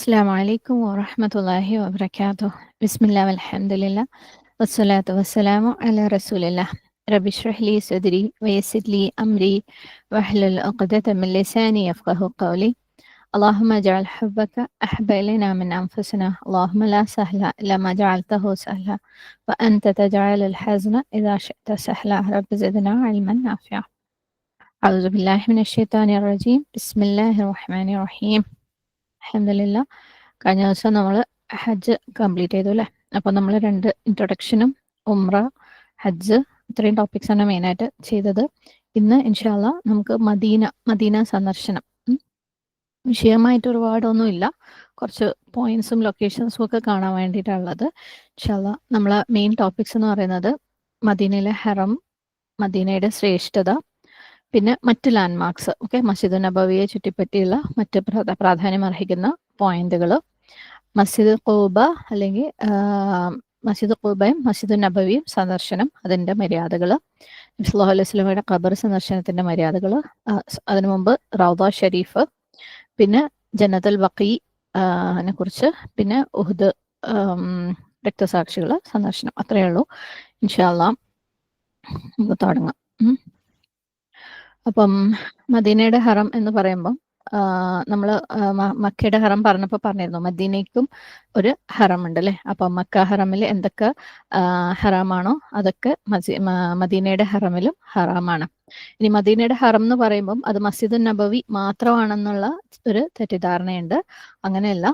السلام عليكم ورحمة الله وبركاته. بسم الله والحمد لله والصلاة والسلام على رسول الله. رب اشرح لي صدري ويسر لي أمري واحلل عقدة من لساني يفقه قولي. اللهم اجعل حبك أحب إلينا من أنفسنا. اللهم لا سهل إلا ما جعلته سهلا وأنت تجعل الحزن إذا شئت سهلا. رب زدنا علما نافعا. أعوذ بالله من الشيطان الرجيم. بسم الله الرحمن الرحيم. അൽഹംദുലില്ലാ. കഴിഞ്ഞ ദിവസം നമ്മൾ ഹജ്ജ് കംപ്ലീറ്റ് ചെയ്തു അല്ലേ? അപ്പോൾ നമ്മൾ 2 ഇൻട്രൊഡക്ഷനും ഉംറ, ഹജ്ജ് ഇത്രയും ടോപ്പിക്സാണ് മെയിനായിട്ട് ചെയ്തത്. ഇന്ന് ഇൻഷാ അള്ളാ നമുക്ക് മദീന സന്ദർശനം. വിഷയമായിട്ട് ഒരുപാടൊന്നുമില്ല, കുറച്ച് പോയിന്റ്സും ലൊക്കേഷൻസും ഒക്കെ കാണാൻ വേണ്ടിയിട്ടുള്ളത്. ഇൻഷാ അള്ളാ നമ്മളെ മെയിൻ ടോപ്പിക്സ് എന്ന് പറയുന്നത് മദീനയിലെ ഹറം, മദീനയുടെ ശ്രേഷ്ഠത, പിന്നെ മറ്റ് ലാൻഡ്മാർക്സ്, ഓക്കെ, മസ്ജിദ് നബവിയെ ചുറ്റിപ്പറ്റിയുള്ള മറ്റ് പ്രാധാന്യം അർഹിക്കുന്ന പോയിന്റുകൾ, മസ്ജിദ് ഖൂബ അല്ലെങ്കിൽ മസ്ജിദ് ഖൂബയും മസ്ജിദ് നബവിയും സന്ദർശനം, അതിൻ്റെ മര്യാദകൾ, നബി സല്ലല്ലാഹു അലൈഹി വസല്ലമയുടെ ഖബർ സന്ദർശനത്തിൻ്റെ മര്യാദകൾ, അതിനു മുമ്പ് റൗദ ഷരീഫ്, പിന്നെ ജന്നത്തുൽ ബഖീ നെ കുറിച്ച്, പിന്നെ ഉഹുദ് രക്തസാക്ഷികൾ സന്ദർശനം. അത്രയേ ഉള്ളൂ. ഇൻഷാ അള്ളാ നമുക്ക് തുടങ്ങാം. അപ്പം മദീനയുടെ ഹറം എന്ന് പറയുമ്പം നമ്മൾ മക്കയുടെ ഹറം പറഞ്ഞപ്പോൾ പറഞ്ഞിരുന്നു, മദീനയ്ക്കും ഒരു ഹറം ഉണ്ട് അല്ലേ? അപ്പം മക്ക ഹറമിൽ എന്തൊക്കെ ഹറാമാണോ അതൊക്കെ മദീനയുടെ ഹറമിലും ഹറാമാണ്. ഇനി മദീനയുടെ ഹറം എന്ന് പറയുമ്പം അത് മസ്ജിദുൻ നബവി മാത്രമാണെന്നുള്ള ഒരു തെറ്റിദ്ധാരണയുണ്ട്. അങ്ങനെയല്ല.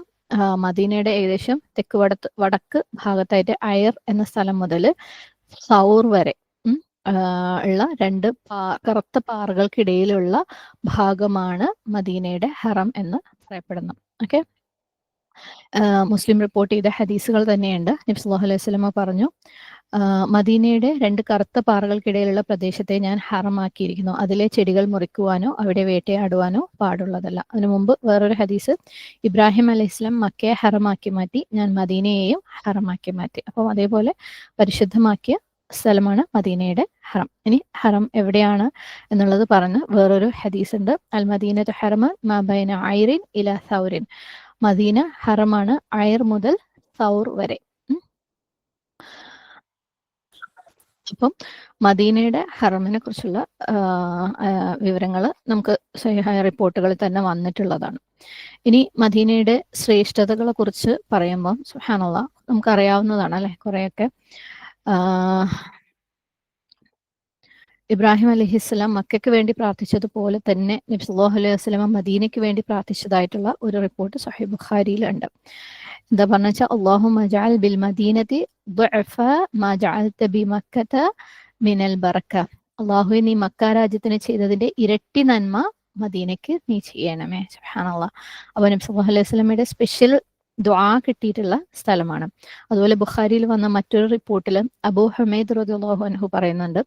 മദീനയുടെ ഏകദേശം തെക്ക് വടക്ക് ഭാഗത്തായിട്ട് അയർ എന്ന സ്ഥലം മുതൽ സൗർ വരെ ഉള്ള 2 കറുത്ത പാറകൾക്കിടയിലുള്ള ഭാഗമാണ് മദീനയുടെ ഹറം എന്ന് പറയപ്പെടുന്നു. ഓക്കെ, മുസ്ലിം റിപ്പോർട്ട് ചെയ്ത ഹദീസുകൾ തന്നെയുണ്ട്. നബി സല്ലല്ലാഹു അലൈഹി വസല്ലമ പറഞ്ഞു, മദീനയുടെ 2 കറുത്ത പാറകൾക്കിടയിലുള്ള പ്രദേശത്തെ ഞാൻ ഹറമാക്കിയിരിക്കുന്നു. അതിലെ ചെടികൾ മുറിക്കുവാനോ അവിടെ വേട്ടയാടുവാനോ പാടുള്ളതല്ല. അതിനു മുമ്പ് വേറൊരു ഹദീസ്, ഇബ്രാഹിം അലൈഹിസ്സലാം മക്കയെ ഹറമാക്കി മാറ്റി, ഞാൻ മദീനയെയും ഹറമാക്കി മാറ്റി. അപ്പം അതേപോലെ പരിശുദ്ധമാക്കിയ സ്ഥലമാണ് മദീനയുടെ ഹറം. ഇനി ഹറം എവിടെയാണ് എന്നുള്ളത് പറഞ്ഞ് വേറൊരു ഹദീസ് ഉണ്ട്. അൽ മദീനത്തു ഹറമ മാ ബൈന ഐറിൻ ഇലാ സൗരിൻ. മദീന ഹറമാണ് അയർ മുതൽ സൗർ വരെ. അപ്പം മദീനയുടെ ഹറമിനെ കുറിച്ചുള്ള വിവരങ്ങൾ നമുക്ക് സഹിഹായ റിപ്പോർട്ടുകളിൽ തന്നെ വന്നിട്ടുള്ളതാണ്. ഇനി മദീനയുടെ ശ്രേഷ്ഠതകളെ കുറിച്ച് പറയുമ്പം സുബ്ഹാനല്ലാഹ് നമുക്കറിയാവുന്നതാണ് അല്ലെ, കുറെയൊക്കെ. ഇബ്രാഹിം അലൈഹിസ്സലാം മക്കയ്ക്ക് വേണ്ടി പ്രാർത്ഥിച്ചതുപോലെ തന്നെ നബി സല്ലല്ലാഹു അലൈഹി വസല്ലമ മദീനയ്ക്ക് വേണ്ടി പ്രാർത്ഥിച്ചതായിട്ടുള്ള ഒരു റിപ്പോർട്ട് സ്വഹീഹ് ബുഖാരിയിലുണ്ട്. എന്താ പറഞ്ഞു വെച്ചാൽ, അല്ലാഹുമ്മ ജഅൽ ബിൽ മദീനതി ദുഅഫ മാ ജഅൽത ബി മക്കത മിനൽ ബറക. അല്ലാഹുവേ, നീ മക്ക രാജ്യത്തിന് ചെയ്തതിന്റെ ഇരട്ടി നന്മ മദീനയ്ക്ക് നീ ചെയ്യണമേ. സുബ്ഹാനല്ലാഹ്. അപ്പോൾ നബി സല്ലല്ലാഹു അലൈഹി വസല്ലമയുടെ സ്പെഷ്യൽ ദുആ കിട്ടിയിട്ടുള്ള സ്ഥലമാണ്. അതുപോലെ ബുഖാരിയിൽ വന്ന മറ്റൊരു റിപ്പോർട്ടിൽ അബൂ ഹുമൈദ് റളിയല്ലാഹു അൻഹു പറയുന്നുണ്ട്,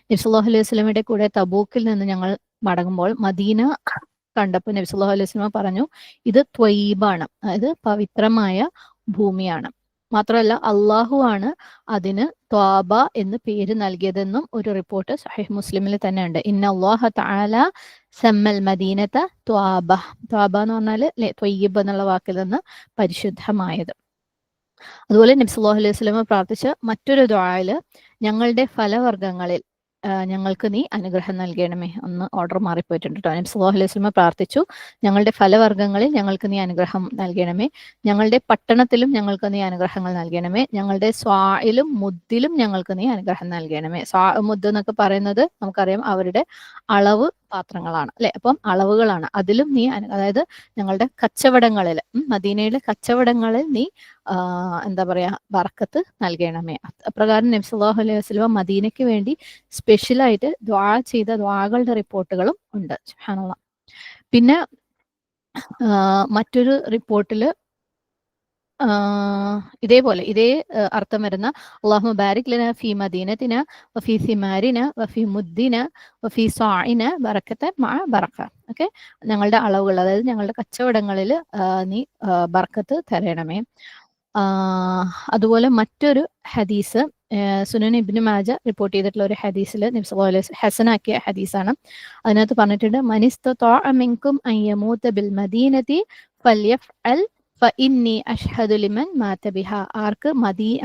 നബി സല്ലല്ലാഹു അലൈഹി വസല്ലമയുടെ കൂടെ തബൂക്കിൽ നിന്ന് ഞങ്ങൾ മടങ്ങുമ്പോൾ മദീന കണ്ടപ്പോൾ നബി സല്ലല്ലാഹു അലൈഹി വസല്ലമ പറഞ്ഞു, ഇത് ത്വയ്യിബാണ്, അതായത് പവിത്രമായ ഭൂമിയാണ്. മാത്രമല്ല അള്ളാഹു ആണ് അതിന് ത്വാബ എന്ന് പേര് നൽകിയതെന്നും ഒരു റിപ്പോർട്ട് സഹീഹ് മുസ്ലിമിൽ തന്നെ ഉണ്ട്. ഇന്ന അല്ലാഹ തആല സമ്മൽ മദീനത ത്വാബ. ത്വാബ എന്ന് പറഞ്ഞാൽ ത്വയ്യിബ് എന്നുള്ള വാക്കിൽ നിന്ന് പരിശുദ്ധമായത്. അതുപോലെ നബി സല്ലല്ലാഹു അലൈഹി വസല്ലമ പ്രാർത്ഥിച്ച മറ്റൊരു ദുആയിൽ, ഞങ്ങളുടെ ഫലവർഗ്ഗങ്ങളിൽ ഞങ്ങൾക്ക് നീ അനുഗ്രഹം നൽകണമേ. ഒന്ന് ഓർഡർ മാറിപ്പോയിട്ടുണ്ട് കേട്ടോ. നബി സല്ലല്ലാഹു അലൈഹി വസല്ലമ പ്രാർത്ഥിച്ചു, ഞങ്ങളുടെ ഫലവർഗ്ഗങ്ങളിൽ ഞങ്ങൾക്ക് നീ അനുഗ്രഹം നൽകണമേ, ഞങ്ങളുടെ പട്ടണത്തിലും ഞങ്ങൾക്ക് നീ അനുഗ്രഹങ്ങൾ നൽകണമേ, ഞങ്ങളുടെ സ്വായിലും മുദ്ദിലും ഞങ്ങൾക്ക് നീ അനുഗ്രഹം നൽകണമേ. മുദ്ദ് എന്നൊക്കെ പറയുന്നത് നമുക്കറിയാം അവരുടെ അളവ് പാത്രങ്ങളാണ് അല്ലെ? അപ്പം അളവുകളാണ്. അതിലും നീ അതായത് ഞങ്ങളുടെ കച്ചവടങ്ങളിൽ, മദീനയിലെ കച്ചവടങ്ങളിൽ നീ എന്താ പറയാ, ബർക്കത്ത് നൽകണമേ. അപ്രകാരം നബി സല്ലല്ലാഹു അലൈഹി വസല്ലം മദീനയ്ക്ക് വേണ്ടി സ്പെഷ്യലായിട്ട് ദുആ ചെയ്ത ദുആകളുടെ റിപ്പോർട്ടുകളും ഉണ്ട്. സുബ്ഹാനല്ലാഹ്. പിന്നെ മറ്റൊരു റിപ്പോർട്ടില് ഇതേപോലെ ഇതേ അർത്ഥം വരുന്ന, അല്ലാഹുമ്മ ബാരിക് ലനാ ഫീ മദീനതിന വഫീ സിമാരിന വഫീ മുദ്ദിന വഫീ സാഇന ബറകത മഅ ബറക. ഓക്കെ, ഞങ്ങളുടെ അളവുകൾ, അതായത് ഞങ്ങളുടെ കച്ചവടങ്ങളിൽ നീ ബർക്കത്ത് തരണമേ. അതുപോലെ മറ്റൊരു ഹദീസ് സുനൻ ഇബ്നു മാജ റിപ്പോർട്ട് ചെയ്തിട്ടുള്ള ഒരു ഹദീസിൽ നബി സല്ലല്ലാഹു അലൈഹി വസല്ലം ഹസനാക്കിയ ഹദീസാണ്. അതിനകത്ത് പറഞ്ഞിട്ടുണ്ട്, മനിസ്തതാഅ മിൻകും അൻ യമൂത ബിൽ മദീനതി ഫൽയഫ്അൽ ഫഇന്നി അഷ്ഹദു ലിമൻ മാത ബിഹ,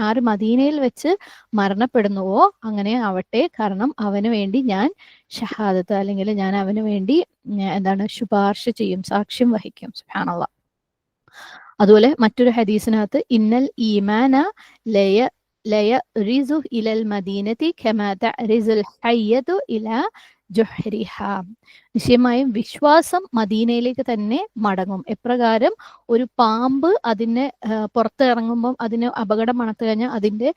ആര് മദീനയിൽ വെച്ച് മരണപ്പെടുന്നുവോ അങ്ങനെ ആവട്ടെ, കാരണം അവന് വേണ്ടി ഞാൻ ഷഹാദത്ത്, അല്ലെങ്കിൽ ഞാൻ അവന് വേണ്ടി എന്താണ് ശുപാർശ ചെയ്യും, സാക്ഷ്യം വഹിക്കും. സുബ്ഹാനല്ലാഹ്. അതുപോലെ മറ്റൊരു ഹദീസിനകത്ത് ഇന്നൽ ഈമാന ലയ ലയറിസു ഇലൽ മദീനതി കമാ തഅരിസുൽ ഹയ്യതു ഇലാ ജുഹ്രിഹ, നിശ്ചയമായും വിശ്വാസം മദീനയിലേക്ക് തന്നെ മടങ്ങും. എപ്രകാരം ഒരു പാമ്പ് അതിനെ പുറത്തിറങ്ങുമ്പം അതിന് അപകടം മണത്തു കഴിഞ്ഞാൽ അതിന്റെ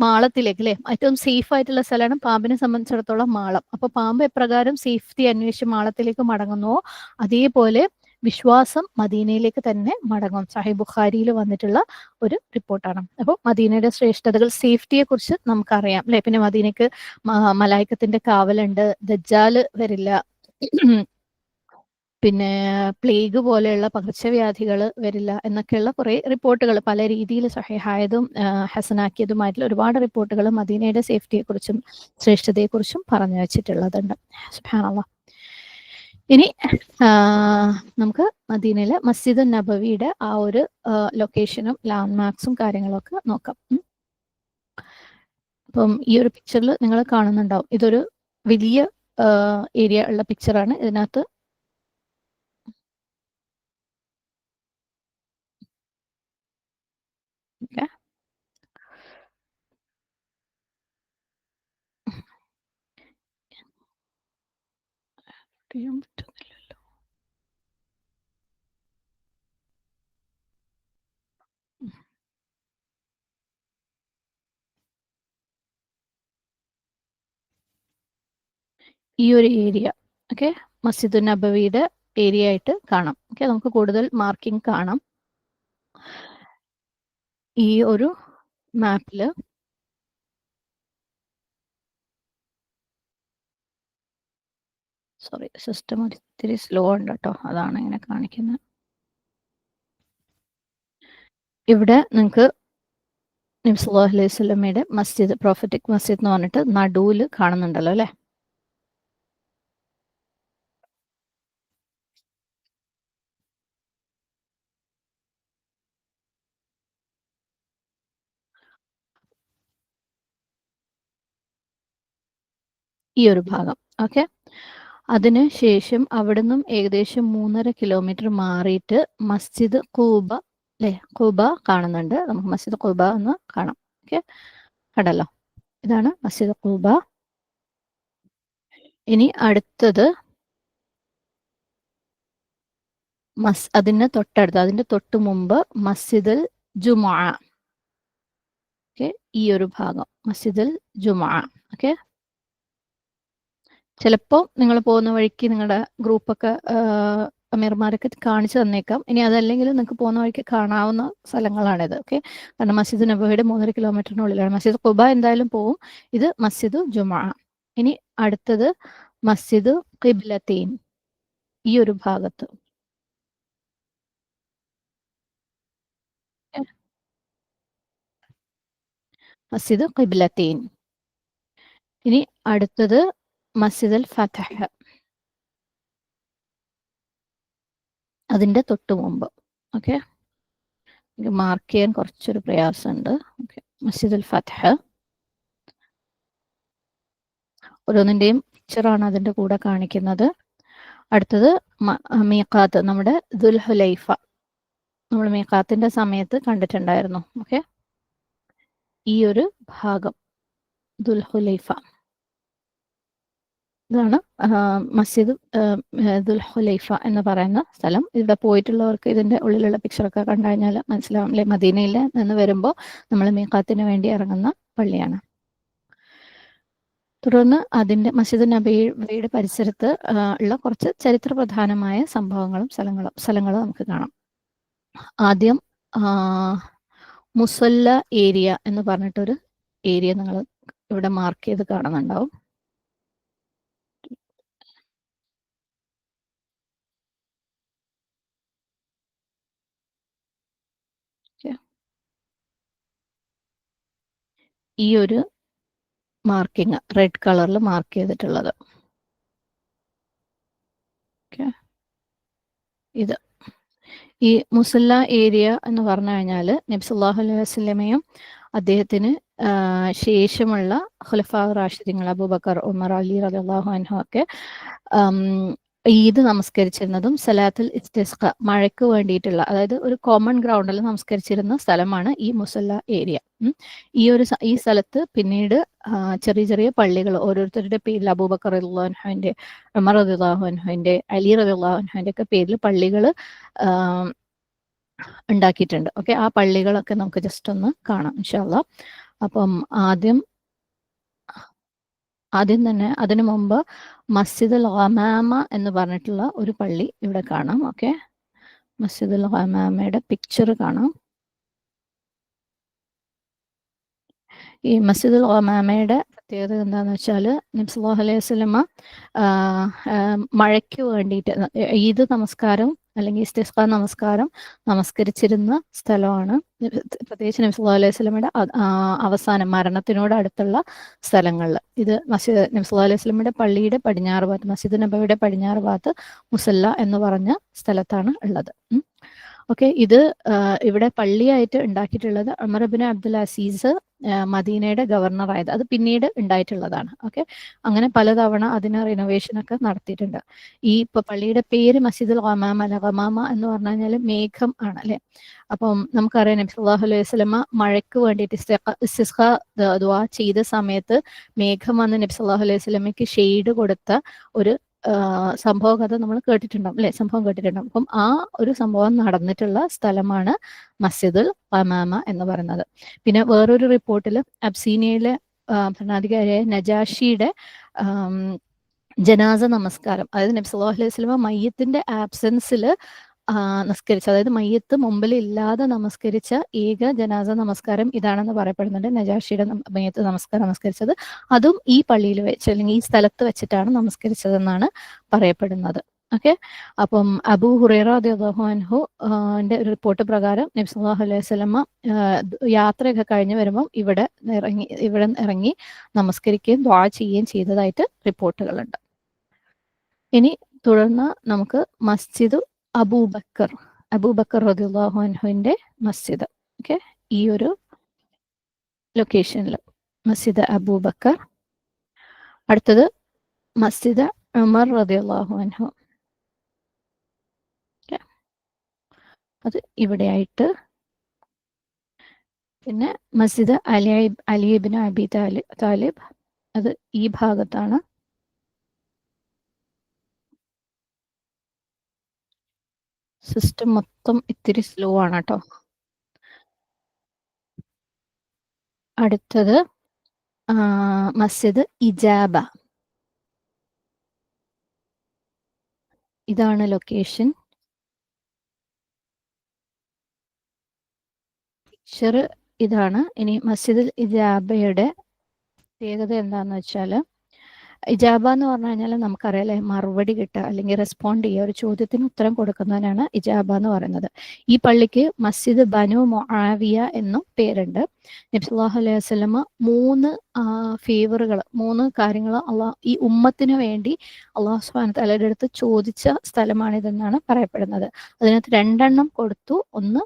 മാളത്തിലേക്ക്, അല്ലെ, ഏറ്റവും സേഫ് ആയിട്ടുള്ള സ്ഥലമാണ് പാമ്പിനെ സംബന്ധിച്ചിടത്തോളം മാളം. അപ്പൊ പാമ്പ് എപ്രകാരം സേഫ്റ്റി അന്വേഷിച്ച് മാളത്തിലേക്ക് മടങ്ങുന്നുവോ അതേപോലെ വിശ്വാസം മദീനയിലേക്ക് തന്നെ മടങ്ങും. സഹീഹ് ബുഖാരിയിൽ വന്നിട്ടുള്ള ഒരു റിപ്പോർട്ടാണ്. അപ്പോൾ മദീനയുടെ ശ്രേഷ്ഠതകൾ, സേഫ്റ്റിയെ കുറിച്ച് നമുക്കറിയാം, അല്ലെ. പിന്നെ മദീനയ്ക്ക് മലായിക്കത്തിന്റെ കാവലുണ്ട്, ദജ്ജാല് വരില്ല, പിന്നെ പ്ലേഗ് പോലെയുള്ള പകർച്ചവ്യാധികൾ വരില്ല എന്നൊക്കെയുള്ള കുറെ റിപ്പോർട്ടുകൾ, പല രീതിയിൽ സഹിഹായതും ഹസനാക്കിയതുമായിട്ടുള്ള ഒരുപാട് റിപ്പോർട്ടുകൾ മദീനയുടെ സേഫ്റ്റിയെക്കുറിച്ചും ശ്രേഷ്ഠതയെക്കുറിച്ചും പറഞ്ഞു വെച്ചിട്ടുള്ളതുണ്ട്. സുബ്ഹാനല്ലാഹ്. ഇനി നമുക്ക് മദീനയിലെ മസ്ജിദ് നബവിയുടെ ആ ഒരു ലൊക്കേഷനും ലാൻഡ്മാർക്സും കാര്യങ്ങളൊക്കെ നോക്കാം. അപ്പം ഈ ഒരു പിക്ചറിൽ നിങ്ങൾ കാണുന്നുണ്ടാവും, ഇതൊരു വലിയ ഏരിയ ഉള്ള പിക്ചറാണ്. ഇതിനകത്ത് ചെയ്യാൻ പറ്റുന്നില്ലല്ലോ. ഈ ഒരു ഏരിയ ഓക്കെ മസ്ജിദ് നബവിയുടെ ഏരിയ ആയിട്ട് കാണാം. ഓക്കെ, നമുക്ക് കൂടുതൽ മാർക്കിംഗ് കാണാം ഈ ഒരു മാപ്പില്. സോറി, സിസ്റ്റം ഒത്തിരി സ്ലോ ഉണ്ട് കേട്ടോ, അതാണ് ഇങ്ങനെ കാണിക്കുന്നത്. ഇവിടെ നിങ്ങൾക്ക് നബി സല്ലല്ലാഹു അലൈഹി വസല്ലമയുടെ മസ്ജിദ്, പ്രോഫറ്റിക് മസ്ജിദ് എന്ന് പറഞ്ഞിട്ട് നടുവിൽ കാണുന്നുണ്ടല്ലോ, അല്ലെ. ഈ ഒരു ഭാഗം. ഓക്കെ, അതിന് ശേഷം അവിടുന്ന് ഏകദേശം 3.5 കിലോമീറ്റർ മാറിയിട്ട് മസ്ജിദ് ഖൂബ, അല്ലെ, ഖൂബ കാണുന്നുണ്ട്. നമുക്ക് മസ്ജിദ് ഖൂബ എന്ന് കാണാം. ഓക്കെ, കണ്ടല്ലോ, ഇതാണ് മസ്ജിദ് ഖൂബ. ഇനി അടുത്തത് അതിന് തൊട്ടടുത്ത്, അതിന്റെ തൊട്ട് മുമ്പ് മസ്ജിദുൽ ജുമുഅ. ഓക്കെ, ഈ ഒരു ഭാഗം മസ്ജിദുൽ ജുമുഅ. ഓക്കെ, ചിലപ്പോൾ നിങ്ങൾ പോകുന്ന വഴിക്ക് നിങ്ങളുടെ ഗ്രൂപ്പൊക്കെ അമീർമാരൊക്കെ കാണിച്ചു തന്നേക്കാം. ഇനി അതല്ലെങ്കിൽ നിങ്ങൾക്ക് പോകുന്ന വഴിക്ക് കാണാവുന്ന സ്ഥലങ്ങളാണിത്. ഓക്കെ, കാരണം മസ്ജിദ് നബവിയുടെ 3.5 കിലോമീറ്ററിനുള്ളിലാണ്. മസ്ജിദ് ഖുബ എന്തായാലും പോവും. ഇത് മസ്ജിദ് ജുമുഅ. ഇനി അടുത്തത് മസ്ജിദ് ഖിബ്ലത്തൈൻ, ഈ ഒരു ഭാഗത്ത്. മസ്ജിദ് ഖിബ്ലത്തൈൻ. ഇനി അടുത്തത് മസ്ജിദ് അൽ ഫതഹ്, അതിന്റെ തൊട്ട് മുമ്പ്. ഓക്കെ, മാർക്ക് ചെയ്യാൻ കുറച്ചൊരു പ്രയാസമുണ്ട്. ഓക്കെ, മസ്ജിദ് അൽ ഫതഹ്, ഓരോന്നിന്റെയും പിക്ചറാണ് അതിന്റെ കൂടെ കാണിക്കുന്നത്. അടുത്തത് മീഖാത്ത്, നമ്മുടെ ദുൽഹുലൈഫ, നമ്മൾ മീഖാത്തിന്റെ സമയത്ത് കണ്ടിട്ടുണ്ടായിരുന്നു. ഓക്കെ, ഈ ഒരു ഭാഗം ദുൽഹുലൈഫ, ഇതാണ് മസ്ജിദ് ദുൽഹുലൈഫ എന്ന് പറയുന്ന സ്ഥലം. ഇവിടെ പോയിട്ടുള്ളവർക്ക് ഇതിന്റെ ഉള്ളിലുള്ള പിക്ചറൊക്കെ കണ്ടു കഴിഞ്ഞാൽ മനസ്സിലാവും, അല്ലെ, മദീനയിൽ നിന്ന് വരുമ്പോൾ നമ്മൾ മീഖാത്തിന് വേണ്ടി ഇറങ്ങുന്ന പള്ളിയാണ്. തുടർന്ന് അതിന്റെ മസ്ജിദ് നബവിയുടെ പരിസരത്ത് ഉള്ള കുറച്ച് ചരിത്രപ്രധാനമായ സംഭവങ്ങളും സ്ഥലങ്ങളും നമുക്ക് കാണാം. ആദ്യം മുസല്ല ഏരിയ എന്ന് പറഞ്ഞിട്ടൊരു ഏരിയ നിങ്ങൾ ഇവിടെ മാർക്ക് ചെയ്ത് കാണുന്നുണ്ടാവും. ഈ ഒരു മാർക്കിങ് റെഡ് കളറിൽ മാർക്ക് ചെയ്തിട്ടുള്ളത്. ഇത് ഈ മുസല്ല ഏരിയ എന്ന് പറഞ്ഞു കഴിഞ്ഞാൽ നബി സല്ലല്ലാഹു അലൈഹി വസല്ലമയും അദ്ദേഹത്തിന് ശേഷമുള്ള ഖുലഫാ റാഷിദീങ്ങൾ അബൂബക്കർ, ഉമർ, അലി റളിയല്ലാഹു അൻഹു ഒക്കെ ഈദ് നമസ്കരിച്ചിരുന്നതും സലാത്തുൽ ഇസ്തിസ്ഖ മഴയ്ക്ക് വേണ്ടിയിട്ടുള്ള, അതായത് ഒരു കോമൺ ഗ്രൗണ്ടിൽ നമസ്കരിച്ചിരുന്ന സ്ഥലമാണ് ഈ മുസല്ല ഏരിയ. ഈ സ്ഥലത്ത് പിന്നീട് ചെറിയ ചെറിയ പള്ളികൾ ഓരോരുത്തരുടെ പേരിൽ അബൂബക്കർ റളിയല്ലാഹു അൻഹുവിന്റെ, ഉമർ റളിയല്ലാഹു അൻഹുവിന്റെ, അലി റളിയല്ലാഹു അൻഹുവിന്റെ ഒക്കെ പേരിൽ പള്ളികൾ ഉണ്ടാക്കിയിട്ടുണ്ട്. ഓക്കെ, ആ പള്ളികളൊക്കെ നമുക്ക് ജസ്റ്റ് ഒന്ന് കാണാം ഇൻഷാ അല്ലാഹ്. അപ്പം ആദ്യം തന്നെ അതിനു മുമ്പ് മസ്ജിദുൽ ഗമാമ എന്ന് പറഞ്ഞിട്ടുള്ള ഒരു പള്ളി ഇവിടെ കാണാം. ഓക്കെ, മസ്ജിദുൽ ഗമാമയുടെ പിക്ചർ കാണാം. ഈ മസ്ജിദുൽ ഗമാമയുടെ പ്രത്യേകത എന്താണെന്ന് വെച്ചാൽ നബി സല്ലല്ലാഹു അലൈഹി വസല്ലമ മഴയ്ക്ക് വേണ്ടിയിട്ട് ഈദ് നമസ്കാരം അല്ലെങ്കിൽ ഇസ്തിസ്ഖാ നമസ്കാരം നമസ്കരിച്ചിരുന്ന സ്ഥലമാണ്. പ്രത്യേകിച്ച് നബി സല്ലല്ലാഹു അലൈഹി വസല്ലമയുടെ അവസാനം മരണത്തിനോട് അടുത്തുള്ള സ്ഥലങ്ങളിൽ ഇത് മസ്ജിദ് നബി സല്ലല്ലാഹു അലൈഹി വസല്ലമയുടെ പള്ളിയുടെ പടിഞ്ഞാറ് ഭാഗത്ത്, മസ്ജിദ് നബവിയുടെ പടിഞ്ഞാറ് ഭാഗത്ത് മുസല്ല എന്ന് പറഞ്ഞ സ്ഥലത്താണ് ഉള്ളത്. ഓക്കെ, ഇത് ഇവിടെ പള്ളിയായിട്ട് ഉണ്ടാക്കിയിട്ടുള്ളത് ഉമർ ഇബ്നു അബ്ദുൽ അസീസ് മദീനയുടെ ഗവർണറായത്, അത് പിന്നീട് ഉണ്ടായിട്ടുള്ളതാണ്. ഓക്കെ, അങ്ങനെ പലതവണ അതിന് റിനോവേഷൻ ഒക്കെ നടത്തിയിട്ടുണ്ട്. ഈ ഇപ്പൊ പള്ളിയുടെ പേര് മസ്ജിദുൽ ഗമാമ അല്ല, ഗമാമ എന്ന് പറഞ്ഞു കഴിഞ്ഞാൽ മേഘം ആണ് അല്ലെ. അപ്പം നമുക്കറിയാം നബി സല്ലല്ലാഹു അലൈഹി വസല്ലമ മഴയ്ക്ക് വേണ്ടിയിട്ട് ഇസ്തിസ്ഖാ ദുആ ചെയ്ത സമയത്ത് മേഘം വന്ന് നബി സല്ലല്ലാഹു അലൈഹി വസല്ലമയ്ക്ക് ഷെയ്ഡ് കൊടുത്ത ഒരു സംഭവ കഥ നമ്മൾ കേട്ടിട്ടുണ്ടാവും അല്ലെ, സംഭവം കേട്ടിട്ടുണ്ടാവും. അപ്പം ആ ഒരു സംഭവം നടന്നിട്ടുള്ള സ്ഥലമാണ് മസ്ജിദുൽ ഗമാമ എന്ന് പറയുന്നത്. പിന്നെ വേറൊരു റിപ്പോർട്ടിൽ അബ്സീനിയയിലെ ഭരണാധികാരിയായ നജാഷിയുടെ ജനാസ നമസ്കാരം, അതായത് നബി സല്ലല്ലാഹു അലൈഹി വസല്ലമ മയ്യത്തിന്റെ ആബ്സെൻസിൽ നമസ്കരിച്ച, അതായത് മയ്യത്ത് മുമ്പിൽ ഇല്ലാതെ നമസ്കരിച്ച ഏക ജനാസ നമസ്കാരം ഇതാണെന്ന് പറയപ്പെടുന്നുണ്ട്. നജാഷിയുടെ മയ്യത്ത് നമസ്കാരം നമസ്കരിച്ചത് അതും ഈ പള്ളിയിൽ വെച്ച് അല്ലെങ്കിൽ ഈ സ്ഥലത്ത് വെച്ചിട്ടാണ് നമസ്കരിച്ചതെന്നാണ് പറയപ്പെടുന്നത്. ഓക്കെ, അപ്പം അബൂ ഹുറൈറ റളിയല്ലാഹു അൻഹു ന്റെ ഒരു റിപ്പോർട്ട് പ്രകാരം നബി സല്ലല്ലാഹു അലൈഹി വസല്ലമ യാത്രയൊക്കെ കഴിഞ്ഞ് വരുമ്പം ഇവിടെ ഇറങ്ങി നമസ്കരിക്കുകയും ദുആ ചെയ്യുകയും ചെയ്തതായിട്ട് റിപ്പോർട്ടുകളുണ്ട്. ഇനി തുടർന്ന് നമുക്ക് മസ്ജിദ് അബൂബക്കർ റളിയല്ലാഹു അൻഹുവിന്റെ മസ്ജിദ്. ഓക്കെ, ഈ ഒരു ലൊക്കേഷനിൽ മസ്ജിദ് അബൂബക്കർ. അടുത്തത് മസ്ജിദ് ഉമർ റളിയല്ലാഹു അൻഹു, അത് ഇവിടെയായിട്ട്. പിന്നെ മസ്ജിദ് അലി ഇബ്നു അബി താലിബ്, അത് ഈ ഭാഗത്താണ്. സിസ്റ്റം മൊത്തം ഇത്തിരി സ്ലോ ആണ് കേട്ടോ. അടുത്തത് മസ്ജിദ് ഇജാബ, ഇതാണ് ലൊക്കേഷൻ. പിക്ചർ ഇതാണ്. ഇനി മസ്ജിദുൽ ഇജാബയുടെ പ്രത്യേകത എന്താന്ന് വെച്ചാൽ, ഇജാബ എന്ന് പറഞ്ഞു കഴിഞ്ഞാൽ നമുക്കറിയാലേ മറുപടി കിട്ടുക അല്ലെങ്കിൽ റെസ്പോണ്ട് ചെയ്യുക, ഒരു ചോദ്യത്തിന് ഉത്തരം കൊടുക്കുന്നതിനാണ് ഇജാബ എന്ന് പറയുന്നത്. ഈ പള്ളിക്ക് മസ്ജിദ് ബനു മുആവിയ എന്നും പേരുണ്ട്. നബി സല്ലല്ലാഹു അലൈഹി വസല്ലമ 3 ഫേവറുകൾ, 3 കാര്യങ്ങൾ ഈ ഉമ്മത്തിന് വേണ്ടി അള്ളാഹു സുബ്ഹാനഹു വ തആലയുടെ അടുത്ത് ചോദിച്ച സ്ഥലമാണിതെന്നാണ് പറയപ്പെടുന്നത്. അതിനകത്ത് 2 കൊടുത്തു, ഒന്ന്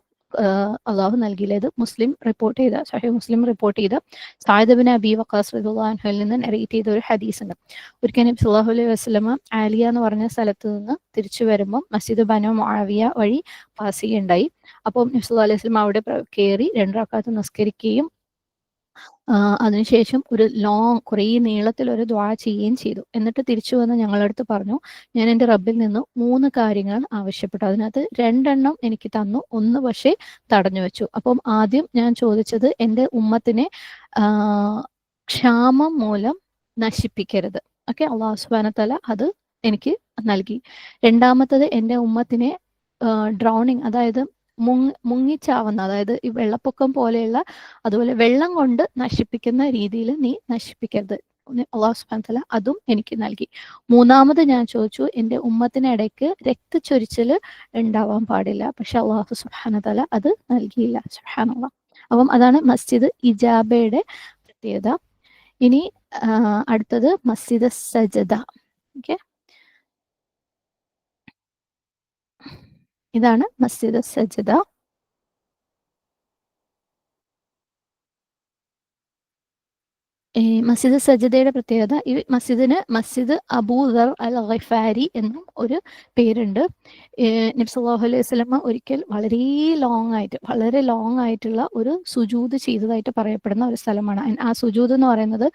അള്ളാഹു നൽകിയില്ല. ഇത് സഹീഹ് മുസ്ലിം റിപ്പോർട്ട് ചെയ്ത സഅദ് ഇബ്നു അബീ വഖാസ് റളിയല്ലാഹു അൻഹുവിൽ നിന്ന് നരേറ്റ് ചെയ്ത ഒരു ഹദീസ് ഉണ്ട്. ഒരിക്കൽ നബി സല്ലല്ലാഹു അലൈഹി വസല്ലമ ആലിയ എന്ന് പറഞ്ഞ സ്ഥലത്ത് നിന്ന് തിരിച്ചു വരുമ്പോൾ മസ്ജിദ് ബനു മുആവിയ വഴി പാസ് ചെയ്യുകയുണ്ടായി. അപ്പോൾ നബി സല്ലല്ലാഹു അലൈഹി വസല്ലമ അവിടെ കയറി 2 റക്അത്ത് നിസ്കരിക്കുകയും അതിനുശേഷം ഒരു കുറേ നീളത്തിൽ ഒരു ദുആ ചെയ്യുകയും ചെയ്തു. എന്നിട്ട് തിരിച്ചു വന്ന് ഞങ്ങളുടെ അടുത്ത് പറഞ്ഞു, ഞാൻ എൻ്റെ റബ്ബിൽ നിന്ന് 3 കാര്യങ്ങൾ ആവശ്യപ്പെട്ടു, അതിനകത്ത് 2 എനിക്ക് തന്നു, 1 പക്ഷേ തടഞ്ഞു വെച്ചു. അപ്പം ആദ്യം ഞാൻ ചോദിച്ചത് എൻ്റെ ഉമ്മത്തിനെ ക്ഷാമം മൂലം നശിപ്പിക്കരുത്. ഓക്കെ, അല്ലാഹു സുബ്ഹാനഹു വ തആല അത് എനിക്ക് നൽകി. രണ്ടാമത്തത് എൻ്റെ ഉമ്മത്തിനെ ഡ്രൗണിങ്, അതായത് മുങ്ങിച്ചാവുന്ന, അതായത് ഈ വെള്ളപ്പൊക്കം പോലെയുള്ള, അതുപോലെ വെള്ളം കൊണ്ട് നശിപ്പിക്കുന്ന രീതിയിൽ നീ നശിപ്പിക്കരുത്. അല്ലാഹു സുബ്ഹാനഹു വ തആല അതും എനിക്ക് നൽകി. മൂന്നാമത് ഞാൻ ചോദിച്ചു, എൻ്റെ ഉമ്മത്തിനിടയ്ക്ക് രക്തച്ചൊരിച്ചിൽ ഉണ്ടാവാൻ പാടില്ല. പക്ഷെ അല്ലാഹു സുബ്ഹാനഹു വ തആല അത് നൽകിയില്ല. സുബ്ഹാനല്ലാഹ്. അപ്പം അതാണ് മസ്ജിദ് ഇജാബയുടെ പ്രത്യേകത. ഇനി അടുത്തത് മസ്ജിദ് സജദ. ഓക്കെ, ഇതാണ് മസ്ജിദ് സജ്ദ. മസ്ജിദ് സജ്ദയുടെ പ്രത്യേകത, ഈ മസ്ജിദിന് മസ്ജിദ് അബൂദർ അൽ ഗിഫാരി എന്നും ഒരു പേരുണ്ട്. നബി സല്ലല്ലാഹു അലൈഹി വസല്ലമ ഒരിക്കൽ വളരെ ലോങ് ആയിട്ടുള്ള ഒരു സുജൂദ് ചെയ്തതായിട്ട് പറയപ്പെടുന്ന ഒരു സ്ഥലമാണ്. ആ സുജൂദ് എന്ന് പറയുന്നത്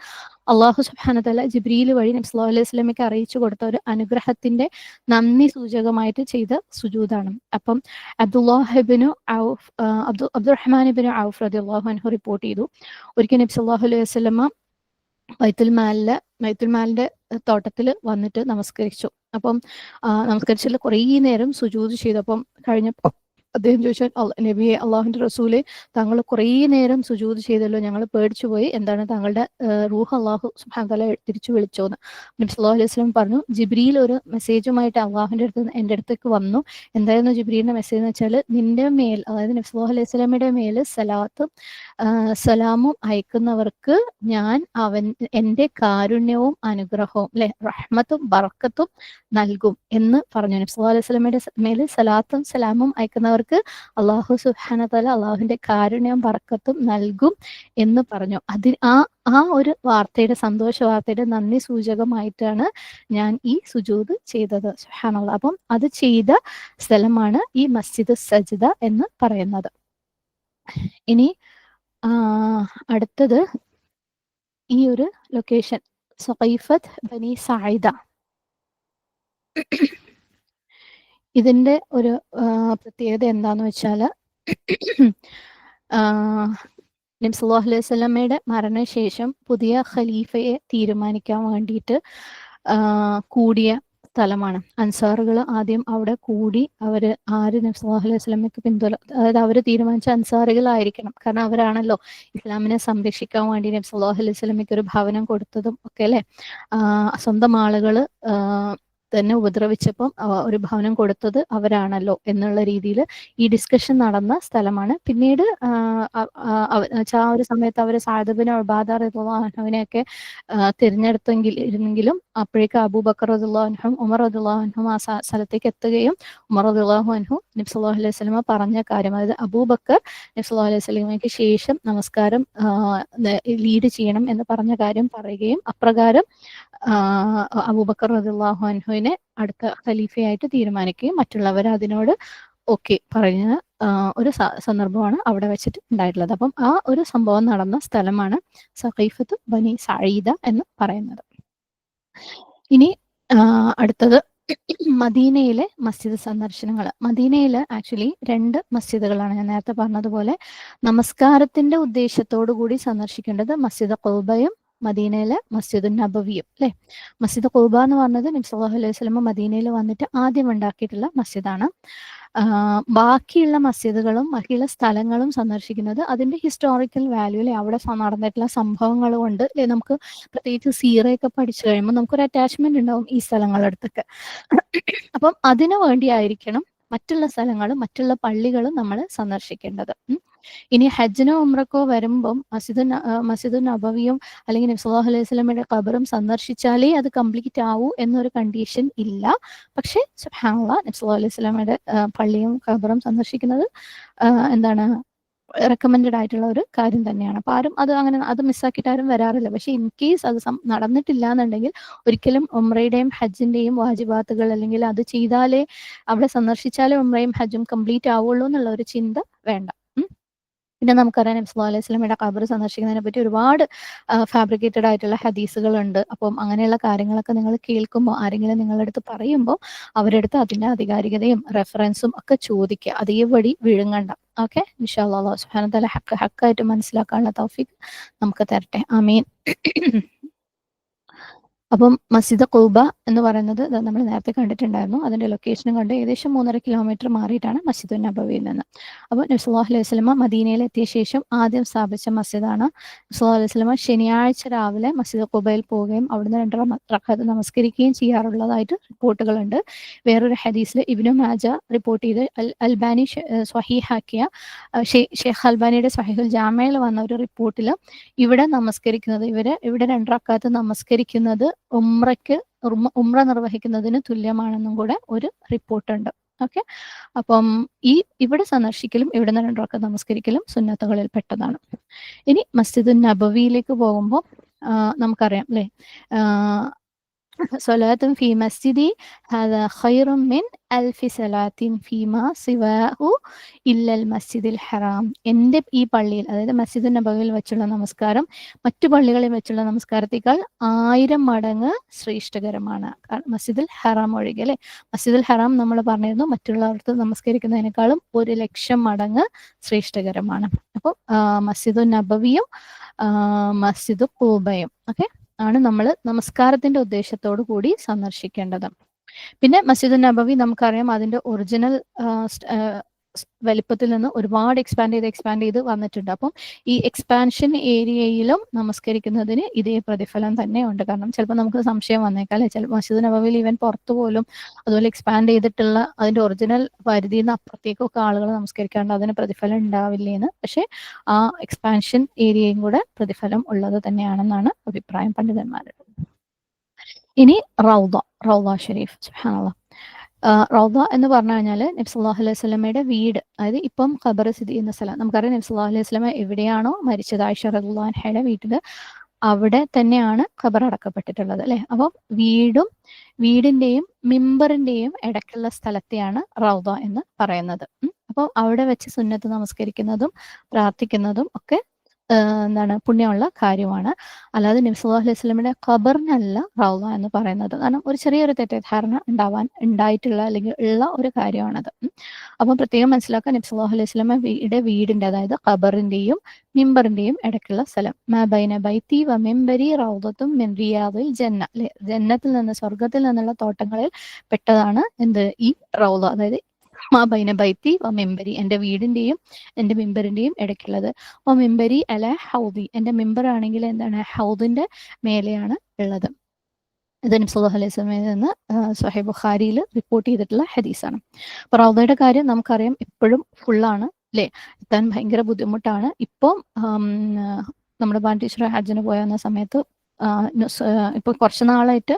അള്ളാഹു സുബ്ഹാനഹു വ തആല ജിബ്രീൽ വഴി നബി സല്ലല്ലാഹു അലൈഹി വസല്ലമയ്ക്ക് അറിയിച്ചു കൊടുത്ത ഒരു അനുഗ്രഹത്തിന്റെ നന്ദി സൂചകമായിട്ട് ചെയ്ത സുജൂദാണ്. അപ്പം അബ്ദുറഹ്മാൻ ഇബ്നു ഔഫ് റളിയല്ലാഹു അൻഹു റിപ്പോർട്ട് ചെയ്തു, ഒരിക്കൽ നബി സല്ലല്ലാഹു അലൈഹി വസല്ലമ ബൈത്തുൽ മാലിന്റെ തോട്ടത്തിൽ വന്നിട്ട് നമസ്കരിച്ചു. അപ്പം നമസ്കരിച്ചിട്ട് കുറേ നേരം സുജൂദ് ചെയ്തു. അപ്പം കഴിഞ്ഞപ്പോൾ അദ്ദേഹം ചോദിച്ചു, നബിയെ, അള്ളാഹുവിന്റെ റസൂലെ, താങ്കൾ കുറേ നേരം സുജൂദ് ചെയ്തല്ലോ, ഞങ്ങൾ പേടിച്ചു പോയി, എന്താണ് താങ്കളുടെ റൂഹ് അള്ളാഹു സുബ്ഹാനഹു വ തആല തിരിച്ചു വിളിച്ചോന്ന്. നബി സല്ലല്ലാഹു അലൈഹി വസല്ലം പറഞ്ഞു, ജിബ്രീൽ ഒരു മെസ്സേജുമായിട്ട് അള്ളാഹുവിന്റെ എൻ്റെ അടുത്തേക്ക് വന്നു. എന്തായിരുന്നു ജിബ്രീലിന്റെ മെസ്സേജ് എന്ന് വെച്ചാൽ, നിന്റെ മേൽ, അതായത് നബി സല്ലല്ലാഹു അലൈഹി വസല്ലമയുടെ മേൽ സലാമും അയക്കുന്നവർക്ക് ഞാൻ എൻ്റെ കാരുണ്യവും അനുഗ്രഹവും, അല്ലെ, റഹ്മത്തും ബറക്കത്തും നൽകും എന്ന് പറഞ്ഞു. നബി സല്ലല്ലാഹു അലൈഹി വസല്ലമയുടെ മേൽ സലാത്തും സലാമും അയക്കുന്നവർക്ക് അള്ളാഹു സുബ്ഹാനഹു വ തആല അള്ളാഹുവിന്റെ കാരുണ്യവും ബറക്കത്തും നൽകും എന്ന് പറഞ്ഞു. ആ ഒരു വാർത്തയുടെ, സന്തോഷ വാർത്തയുടെ നന്ദി സൂചകമായിട്ടാണ് ഞാൻ ഈ സുജൂദ് ചെയ്തത്. സുബ്ഹാനല്ലാഹ്. അപ്പം അത് ചെയ്ത സ്ഥലമാണ് ഈ മസ്ജിദ് സജ്ദ എന്ന് പറയുന്നത്. ഇനി അടുത്തത് ഈ ഒരു ലൊക്കേഷൻ, സഖീഫത്ത് ബനി സായിദ. ഇതിന്റെ ഒരു പ്രത്യേകത എന്താന്ന് വെച്ചാൽ, നബി സല്ലല്ലാഹു അലൈഹി വസല്ലമയുടെ മരണശേഷം പുതിയ ഖലീഫയെ തീരുമാനിക്കാൻ വേണ്ടിയിട്ട് കൂടിയ സ്ഥലമാണ്. അൻസാറുകൾ ആദ്യം അവിടെ കൂടി, അവര് ആര് നബി സല്ലല്ലാഹു അലൈഹി വസല്ലമയ്ക്ക് അതായത് അവർ തീരുമാനിച്ച അൻസാറുകളായിരിക്കണം, കാരണം അവരാണല്ലോ ഇസ്ലാമിനെ സംരക്ഷിക്കാൻ വേണ്ടി നബി സല്ലല്ലാഹു അലൈഹി വസല്ലമയ്ക്ക് ഒരു ഭവനം കൊടുത്തതും ഒക്കെ, അല്ലെ. സ്വന്തം ആളുകള് തന്നെ ഉപദ്രവിച്ചപ്പം ഒരു ഭവനം കൊടുത്തത് അവരാണല്ലോ എന്നുള്ള രീതിയിൽ ഈ ഡിസ്കഷൻ നടന്ന സ്ഥലമാണ്. പിന്നീട് ആ ഒരു സമയത്ത് അവർ സഅദ് ബിൻ ഉബാദ റളിയല്ലാഹു അൻഹുവിനെയൊക്കെ തിരഞ്ഞെടുത്തെങ്കിലും അപ്പോഴേക്ക് അബൂബക്കർ റളിയല്ലാഹു അൻഹും ഉമർ റളിയല്ലാഹു അൻഹും ആ സ്ഥലത്തേക്ക് എത്തുകയും ഉമർ റളിയല്ലാഹു അൻഹു നബി സല്ലല്ലാഹു അലൈഹി വസല്ലമ പറഞ്ഞ കാര്യം, അതായത് അബൂബക്കർ നബി സല്ലല്ലാഹു അലൈഹി വസല്ലമയ്ക്ക് ശേഷം നമസ്കാരം ലീഡ് ചെയ്യണം എന്ന് പറഞ്ഞ കാര്യം പറയുകയും അപ്രകാരം അബൂബക്കർ റളിയല്ലാഹു അൻഹുവിനെ അടുത്ത ഖലീഫയായിട്ട് തീരുമാനിക്കുകയും മറ്റുള്ളവർ അതിനോട് ഓക്കെ പറഞ്ഞ ഒരു സന്ദർഭമാണ് അവിടെ വെച്ചിട്ട് ഉണ്ടായിട്ടുള്ളത്. അപ്പം ആ ഒരു സംഭവം നടന്ന സ്ഥലമാണ് സഖീഫത്ത് ബനി സഈദ എന്ന് പറയുന്നത്. ഇനി അടുത്തത് മദീനയിലെ മസ്ജിദ് സന്ദർശനങ്ങൾ. മദീനയിൽ ആക്ച്വലി 2 മസ്ജിദുകളാണ്. ഞാൻ നേരത്തെ പറഞ്ഞതുപോലെ നമസ്കാരത്തിന്റെ ഉദ്ദേശത്തോടു കൂടി സന്ദർശിക്കേണ്ടത് മസ്ജിദ് ഖുബയും മദീനയിലെ മസ്ജിദുൻ നബവിയും, അല്ലെ. മസ്ജിദ് ഖുബ എന്ന് പറഞ്ഞത് നബി സല്ലല്ലാഹു അലൈഹി വസല്ലം മദീനയിൽ വന്നിട്ട് ആദ്യം ഉണ്ടാക്കിയിട്ടുള്ള മസ്ജിദാണ്. ബാക്കിയുള്ള മസ്ജിദുകളും ബാക്കിയുള്ള സ്ഥലങ്ങളും സന്ദർശിക്കുന്നത് അതിന്റെ ഹിസ്റ്റോറിക്കൽ വാല്യൂ, അല്ലെ, അവിടെ നടന്നിട്ടുള്ള സംഭവങ്ങൾ കൊണ്ട്, അല്ലെ, നമുക്ക് പ്രത്യേകിച്ച് സീറയൊക്കെ പഠിച്ചു കഴിയുമ്പോൾ നമുക്കൊരു അറ്റാച്ച്മെന്റ് ഉണ്ടാവും ഈ സ്ഥലങ്ങളുടെ അടുത്തൊക്കെ. അപ്പം അതിനു വേണ്ടിയായിരിക്കണം മറ്റുള്ള സ്ഥലങ്ങളും മറ്റുള്ള പള്ളികളും നമ്മൾ സന്ദർശിക്കേണ്ടത്. ഇനി ഹജ്ജിനോ ഉംറക്കോ വരുമ്പം മസ്ജിദുൻ നബവിയും അല്ലെങ്കിൽ നബി സല്ലല്ലാഹു അലൈഹി വസല്ലമയുടെ ഖബറും സന്ദർശിച്ചാലേ അത് കംപ്ലീറ്റ് ആവൂ എന്നൊരു കണ്ടീഷൻ ഇല്ല. പക്ഷേ സുബ്ഹാനല്ലാഹ്, നബി സല്ലല്ലാഹു അലൈഹി വസല്ലമയുടെ പള്ളിയും ഖബറും സന്ദർശിക്കുന്നത് എന്താണ്, റെക്കമെൻഡഡ് ആയിട്ടുള്ള ഒരു കാര്യം തന്നെയാണ്. അപ്പൊ ആരും അത് മിസ്സാക്കിയിട്ട് ആരും വരാറില്ല. പക്ഷെ ഇൻ കേസ് അത് നടന്നിട്ടില്ല എന്നുണ്ടെങ്കിൽ ഒരിക്കലും ഉംറയുടെയും ഹജ്ജിന്റെയും വാജിബാത്തുകൾ, അല്ലെങ്കിൽ അത് ചെയ്താലേ, അവിടെ സന്ദർശിച്ചാലേ ഉംറയും ഹജ്ജും കംപ്ലീറ്റ് ആവുള്ളൂ എന്നുള്ള ഒരു ചിന്ത വേണ്ട. പിന്നെ നമുക്കറിയാം നബി സല്ലല്ലാഹു അലൈഹി വസല്ലമയുടെ ഖബർ സന്ദർശിക്കുന്നതിനെ പറ്റി ഒരുപാട് ഫാബ്രിക്കേറ്റഡ് ആയിട്ടുള്ള ഹദീസുകളുണ്ട്. അപ്പം അങ്ങനെയുള്ള കാര്യങ്ങളൊക്കെ നിങ്ങൾ കേൾക്കുമ്പോൾ, ആരെങ്കിലും നിങ്ങളുടെ അടുത്ത് പറയുമ്പോൾ അവരുടെ അടുത്ത് അതിന്റെ ആധികാരികതയും റെഫറൻസും ഒക്കെ ചോദിക്കുക. അതേപടി വിഴുങ്ങണ്ട. ഓക്കെ, ഇൻഷാ അല്ലാഹ് അല്ലാഹു സുബ്ഹാനഹു വ തആല ഹക്കായിട്ട് മനസ്സിലാക്കാനുള്ള തൗഫീഖ് നമുക്ക് തരട്ടെ. ആമീൻ. അപ്പം മസ്ജിദ് ഖുബ എന്ന് പറയുന്നത് നമ്മൾ നേരത്തെ കണ്ടിട്ടുണ്ടായിരുന്നു. അതിന്റെ ലൊക്കേഷനും കണ്ട് ഏകദേശം 3.5 കിലോമീറ്റർ മാറിയിട്ടാണ് മസ്ജിദുൻ നബവിയിൽ നിന്ന്. അപ്പോൾ നബി സല്ലല്ലാഹു അലൈഹി വസല്ലമ മദീനയിൽ എത്തിയ ശേഷം ആദ്യം സ്ഥാപിച്ച മസ്ജിദാണ്. നബി സല്ലല്ലാഹു അലൈഹി വസല്ലമ ശനിയാഴ്ച രാവിലെ മസ്ജിദ് ഖുബയിൽ പോവുകയും അവിടുന്ന് 2 റക്അത്ത് നമസ്കരിക്കുകയും ചെയ്യാറുള്ളതായിട്ട് റിപ്പോർട്ടുകളുണ്ട്. വേറൊരു ഹദീസിൽ ഇബ്നു മാജ റിപ്പോർട്ട് ചെയ്ത് അൽബാനി സ്വഹീഹാക്കിയ ഷെയ്ഖ് അൽബാനിയുടെ സ്വഹീഹുൽ ജാമിഅയിൽ വന്ന ഒരു റിപ്പോർട്ടിൽ ഇവിടെ നമസ്കരിക്കുന്നത്, ഇവിടെ 2 റക്അത്ത് നമസ്കരിക്കുന്നത് ഉംറ നിർവഹിക്കുന്നതിന് തുല്യമാണെന്നും കൂടെ ഒരു റിപ്പോർട്ടുണ്ട്. ഓക്കെ. അപ്പം ഇവിടെ സന്ദർശിക്കലും ഇവിടുന്ന് 2 റക്അത്ത് നമസ്കരിക്കലും സുന്നത്തുകളിൽ പെട്ടതാണ്. ഇനി മസ്ജിദുൻ നബവിയിലേക്ക് പോകുമ്പോൾ നമുക്കറിയാം അല്ലേ, സ്വലാത്തുൻ ഫി മസ്ജിദി ഹാദാ ഖൈറും മിൻ അൽഫി സ്വലാത്തിൻ ഫീമാ സിവാഹു ഇല്ലൽ മസ്ജിദിൽ ഹറാം. എൻ്റെ ഈ പള്ളിയിൽ, അതായത് മസ്ജിദുൻ നബവിയിൽ വെച്ചുള്ള നമസ്കാരം മറ്റു പള്ളികളിൽ വെച്ചുള്ള നമസ്കാരത്തേക്കാൾ 1000 മടങ്ങ് ശ്രേഷ്ഠകരമാണ്. മസ്ജിദുൽ ഹറാം ഒഴികെ അല്ലേ. മസ്ജിദുൽ ഹറാം നമ്മൾ പറഞ്ഞിരുന്നു മറ്റുള്ളവർക്ക് നമസ്കരിക്കുന്നതിനേക്കാളും 1,00,000 മടങ്ങ് ശ്രേഷ്ഠകരമാണ്. അപ്പോൾ മസ്ജിദുൻ നബവിയും മസ്ജിദ് ഖൂബയും ഒക്കെ ആണ് നമ്മൾ നമസ്കാരത്തിന്റെ ഉദ്ദേശത്തോടു കൂടി സന്ദർശിക്കേണ്ടത്. പിന്നെ മസ്ജിദുൻ നബവി നമുക്കറിയാം അതിന്റെ ഒറിജിനൽ വലിപ്പത്തിൽ നിന്ന് ഒരുപാട് എക്സ്പാൻഡ് ചെയ്ത് വന്നിട്ടുണ്ട്. അപ്പം ഈ എക്സ്പാൻഷൻ ഏരിയയിലും നമസ്കരിക്കുന്നതിന് ഇതേ പ്രതിഫലം തന്നെ ഉണ്ട്. കാരണം ചിലപ്പോൾ നമുക്ക് സംശയം വന്നേക്കാം, ചിലപ്പോൾ മസ്ജിദ് നബവിയിൽ ഈവൻ പുറത്തു പോലും അതുപോലെ എക്സ്പാൻഡ് ചെയ്തിട്ടുള്ള അതിന്റെ ഒറിജിനൽ പരിധിയിൽ നിന്ന് അപ്പുറത്തേക്കൊക്കെ ആളുകൾ നമസ്കരിക്കാണ്ട് അതിന് പ്രതിഫലം ഉണ്ടാവില്ലേന്ന്. പക്ഷെ ആ എക്സ്പാൻഷൻ ഏരിയയും കൂടെ പ്രതിഫലം ഉള്ളത് തന്നെയാണെന്നാണ് അഭിപ്രായം പണ്ഡിതന്മാരുടെ. ഇനി റൗദ ഷരീഫ്, സുബ്ഹാനല്ലാഹ്. റൗദ എന്ന് പറഞ്ഞു കഴിഞ്ഞാൽ നബി സല്ലല്ലാഹു അലൈഹി വസല്ലമയുടെ വീട്, അതായത് ഇപ്പം ഖബർ സ്ഥിതി ചെയ്യുന്ന സ്ഥലം. നമുക്കറിയാം നബി സല്ലല്ലാഹു അലൈഹി വസല്ലമ എവിടെയാണോ മരിച്ചത്, ആയിഷ റളിയല്ലാഹു അൻഹയുടെ വീട്ടിൽ, അവിടെ തന്നെയാണ് ഖബർ അടക്കപ്പെട്ടിട്ടുള്ളത് അല്ലെ. അപ്പം വീടിന്റെയും മിമ്പറിന്റെയും ഇടയ്ക്കുള്ള സ്ഥലത്തെയാണ് റൗദ എന്ന് പറയുന്നത്. അപ്പോൾ അവിടെ വെച്ച് സുന്നത്ത് നമസ്കരിക്കുന്നതും പ്രാർത്ഥിക്കുന്നതും ഒക്കെ എന്താണ് പുണ്യമുള്ള കാര്യമാണ്. അല്ലാതെ നബി സല്ലല്ലാഹു അലൈഹി വസല്ലമയുടെ ഖബറിനല്ല റൗദ എന്ന് പറയുന്നത്. കാരണം ഒരു ചെറിയൊരു തെറ്റിദ്ധാരണ ഉണ്ടായിട്ടുള്ള അല്ലെങ്കിൽ ഉള്ള ഒരു കാര്യമാണത്. അപ്പം പ്രത്യേകം മനസ്സിലാക്കാൻ, നബി സല്ലല്ലാഹു അലൈഹി വസല്ലമയുടെ വീടിന്റെ, അതായത് ഖബറിന്റെയും മിമ്പറിന്റെയും ഇടയ്ക്കുള്ള സ്ഥലം, മാ ബൈന ബൈതി വ മിമ്പരി റൗദത്തും മിൻ റിയാദിൽ ജന്ന, അല്ലെ, ജന്നത്തിൽ നിന്ന്, സ്വർഗത്തിൽ നിന്നുള്ള തോട്ടങ്ങളിൽ പെട്ടതാണ് എന്ത്, ഈ റൗദ. അതായത് മാ ബൈന ബൈത്തി വ മിമ്പരി, എൻ്റെ വീടിന്റെയും എൻ്റെ മിമ്പറിന്റെയും ഇടയ്ക്കുള്ളത്. വ മിമ്പരി അല ഹൗദി, എൻ്റെ മിമ്പർ ആണെങ്കിൽ എന്താണ്, ഹൗദിന്റെ മേലെയാണ് ഉള്ളത്. ഇത് നബി സല്ലല്ലാഹു അലൈഹി വസല്ലമയിൽ നിന്ന് സ്വഹീഹ് ബുഖാരിയിൽ റിപ്പോർട്ട് ചെയ്തിട്ടുള്ള ഹദീസാണ്. അപ്പോൾ റൗദയുടെ കാര്യം നമുക്കറിയാം എപ്പോഴും ഫുള്ളാണ് അല്ലേ, എത്താൻ ഭയങ്കര ബുദ്ധിമുട്ടാണ്. ഇപ്പം നമ്മുടെ ബാൻ ടീച്ചർ ഹജ്ജിന് പോയ സമയത്ത് ഇപ്പൊ കുറച്ച് നാളായിട്ട്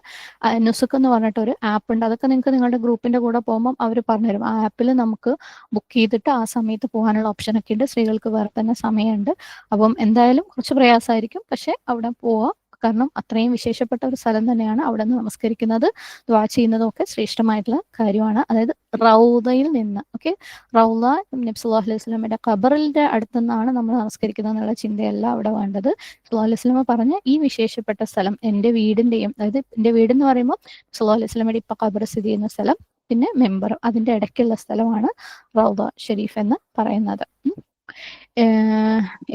നുസുക്ക് എന്ന് പറഞ്ഞിട്ട് ഒരു ആപ്പ് ഉണ്ട്. അതൊക്കെ നിങ്ങൾക്ക് നിങ്ങളുടെ ഗ്രൂപ്പിന്റെ കൂടെ പോകുമ്പോൾ അവർ പറഞ്ഞുതരും. ആ ആപ്പിൽ നമുക്ക് ബുക്ക് ചെയ്തിട്ട് ആ സമയത്ത് പോകാനുള്ള ഓപ്ഷൻ ഒക്കെ ഉണ്ട്. സ്ത്രീകൾക്ക് വേറെ തന്നെ സമയമുണ്ട്. അപ്പം എന്തായാലും കുറച്ച് പ്രയാസമായിരിക്കും, പക്ഷെ അവിടെ പോവാം. കാരണം അത്രയും വിശേഷപ്പെട്ട ഒരു സ്ഥലം തന്നെയാണ്. അവിടെ നിന്ന് നമസ്കരിക്കുന്നത്, ദുആ ചെയ്യുന്നതും ഒക്കെ ശ്രേഷ്ഠമായിട്ടുള്ള കാര്യമാണ്. അതായത് റൗദയിൽ നിന്ന്, ഓക്കെ, റൗദ നബി സല്ലല്ലാഹു അലൈഹി വസല്ലമയുടെ ഖബറിന്റെ അടുത്ത് നിന്നാണ് നമ്മൾ നമസ്കരിക്കുന്നത് എന്നുള്ള ചിന്തയല്ല അവിടെ വേണ്ടത്. സല്ലല്ലാഹു അലൈഹി വസല്ലമ പറഞ്ഞ ഈ വിശേഷപ്പെട്ട സ്ഥലം എൻ്റെ വീടിന്റെയും, അതായത് എൻ്റെ വീടെന്ന് പറയുമ്പോൾ സല്ലല്ലാഹു അലൈഹി വസല്ലമയുടെ ഇപ്പൊ ഖബർ സ്ഥിതി ചെയ്യുന്ന സ്ഥലം, പിന്നെ മെമ്പർ, അതിന്റെ ഇടയ്ക്കുള്ള സ്ഥലമാണ് റൗദ ഷരീഫ് എന്ന് പറയുന്നത്.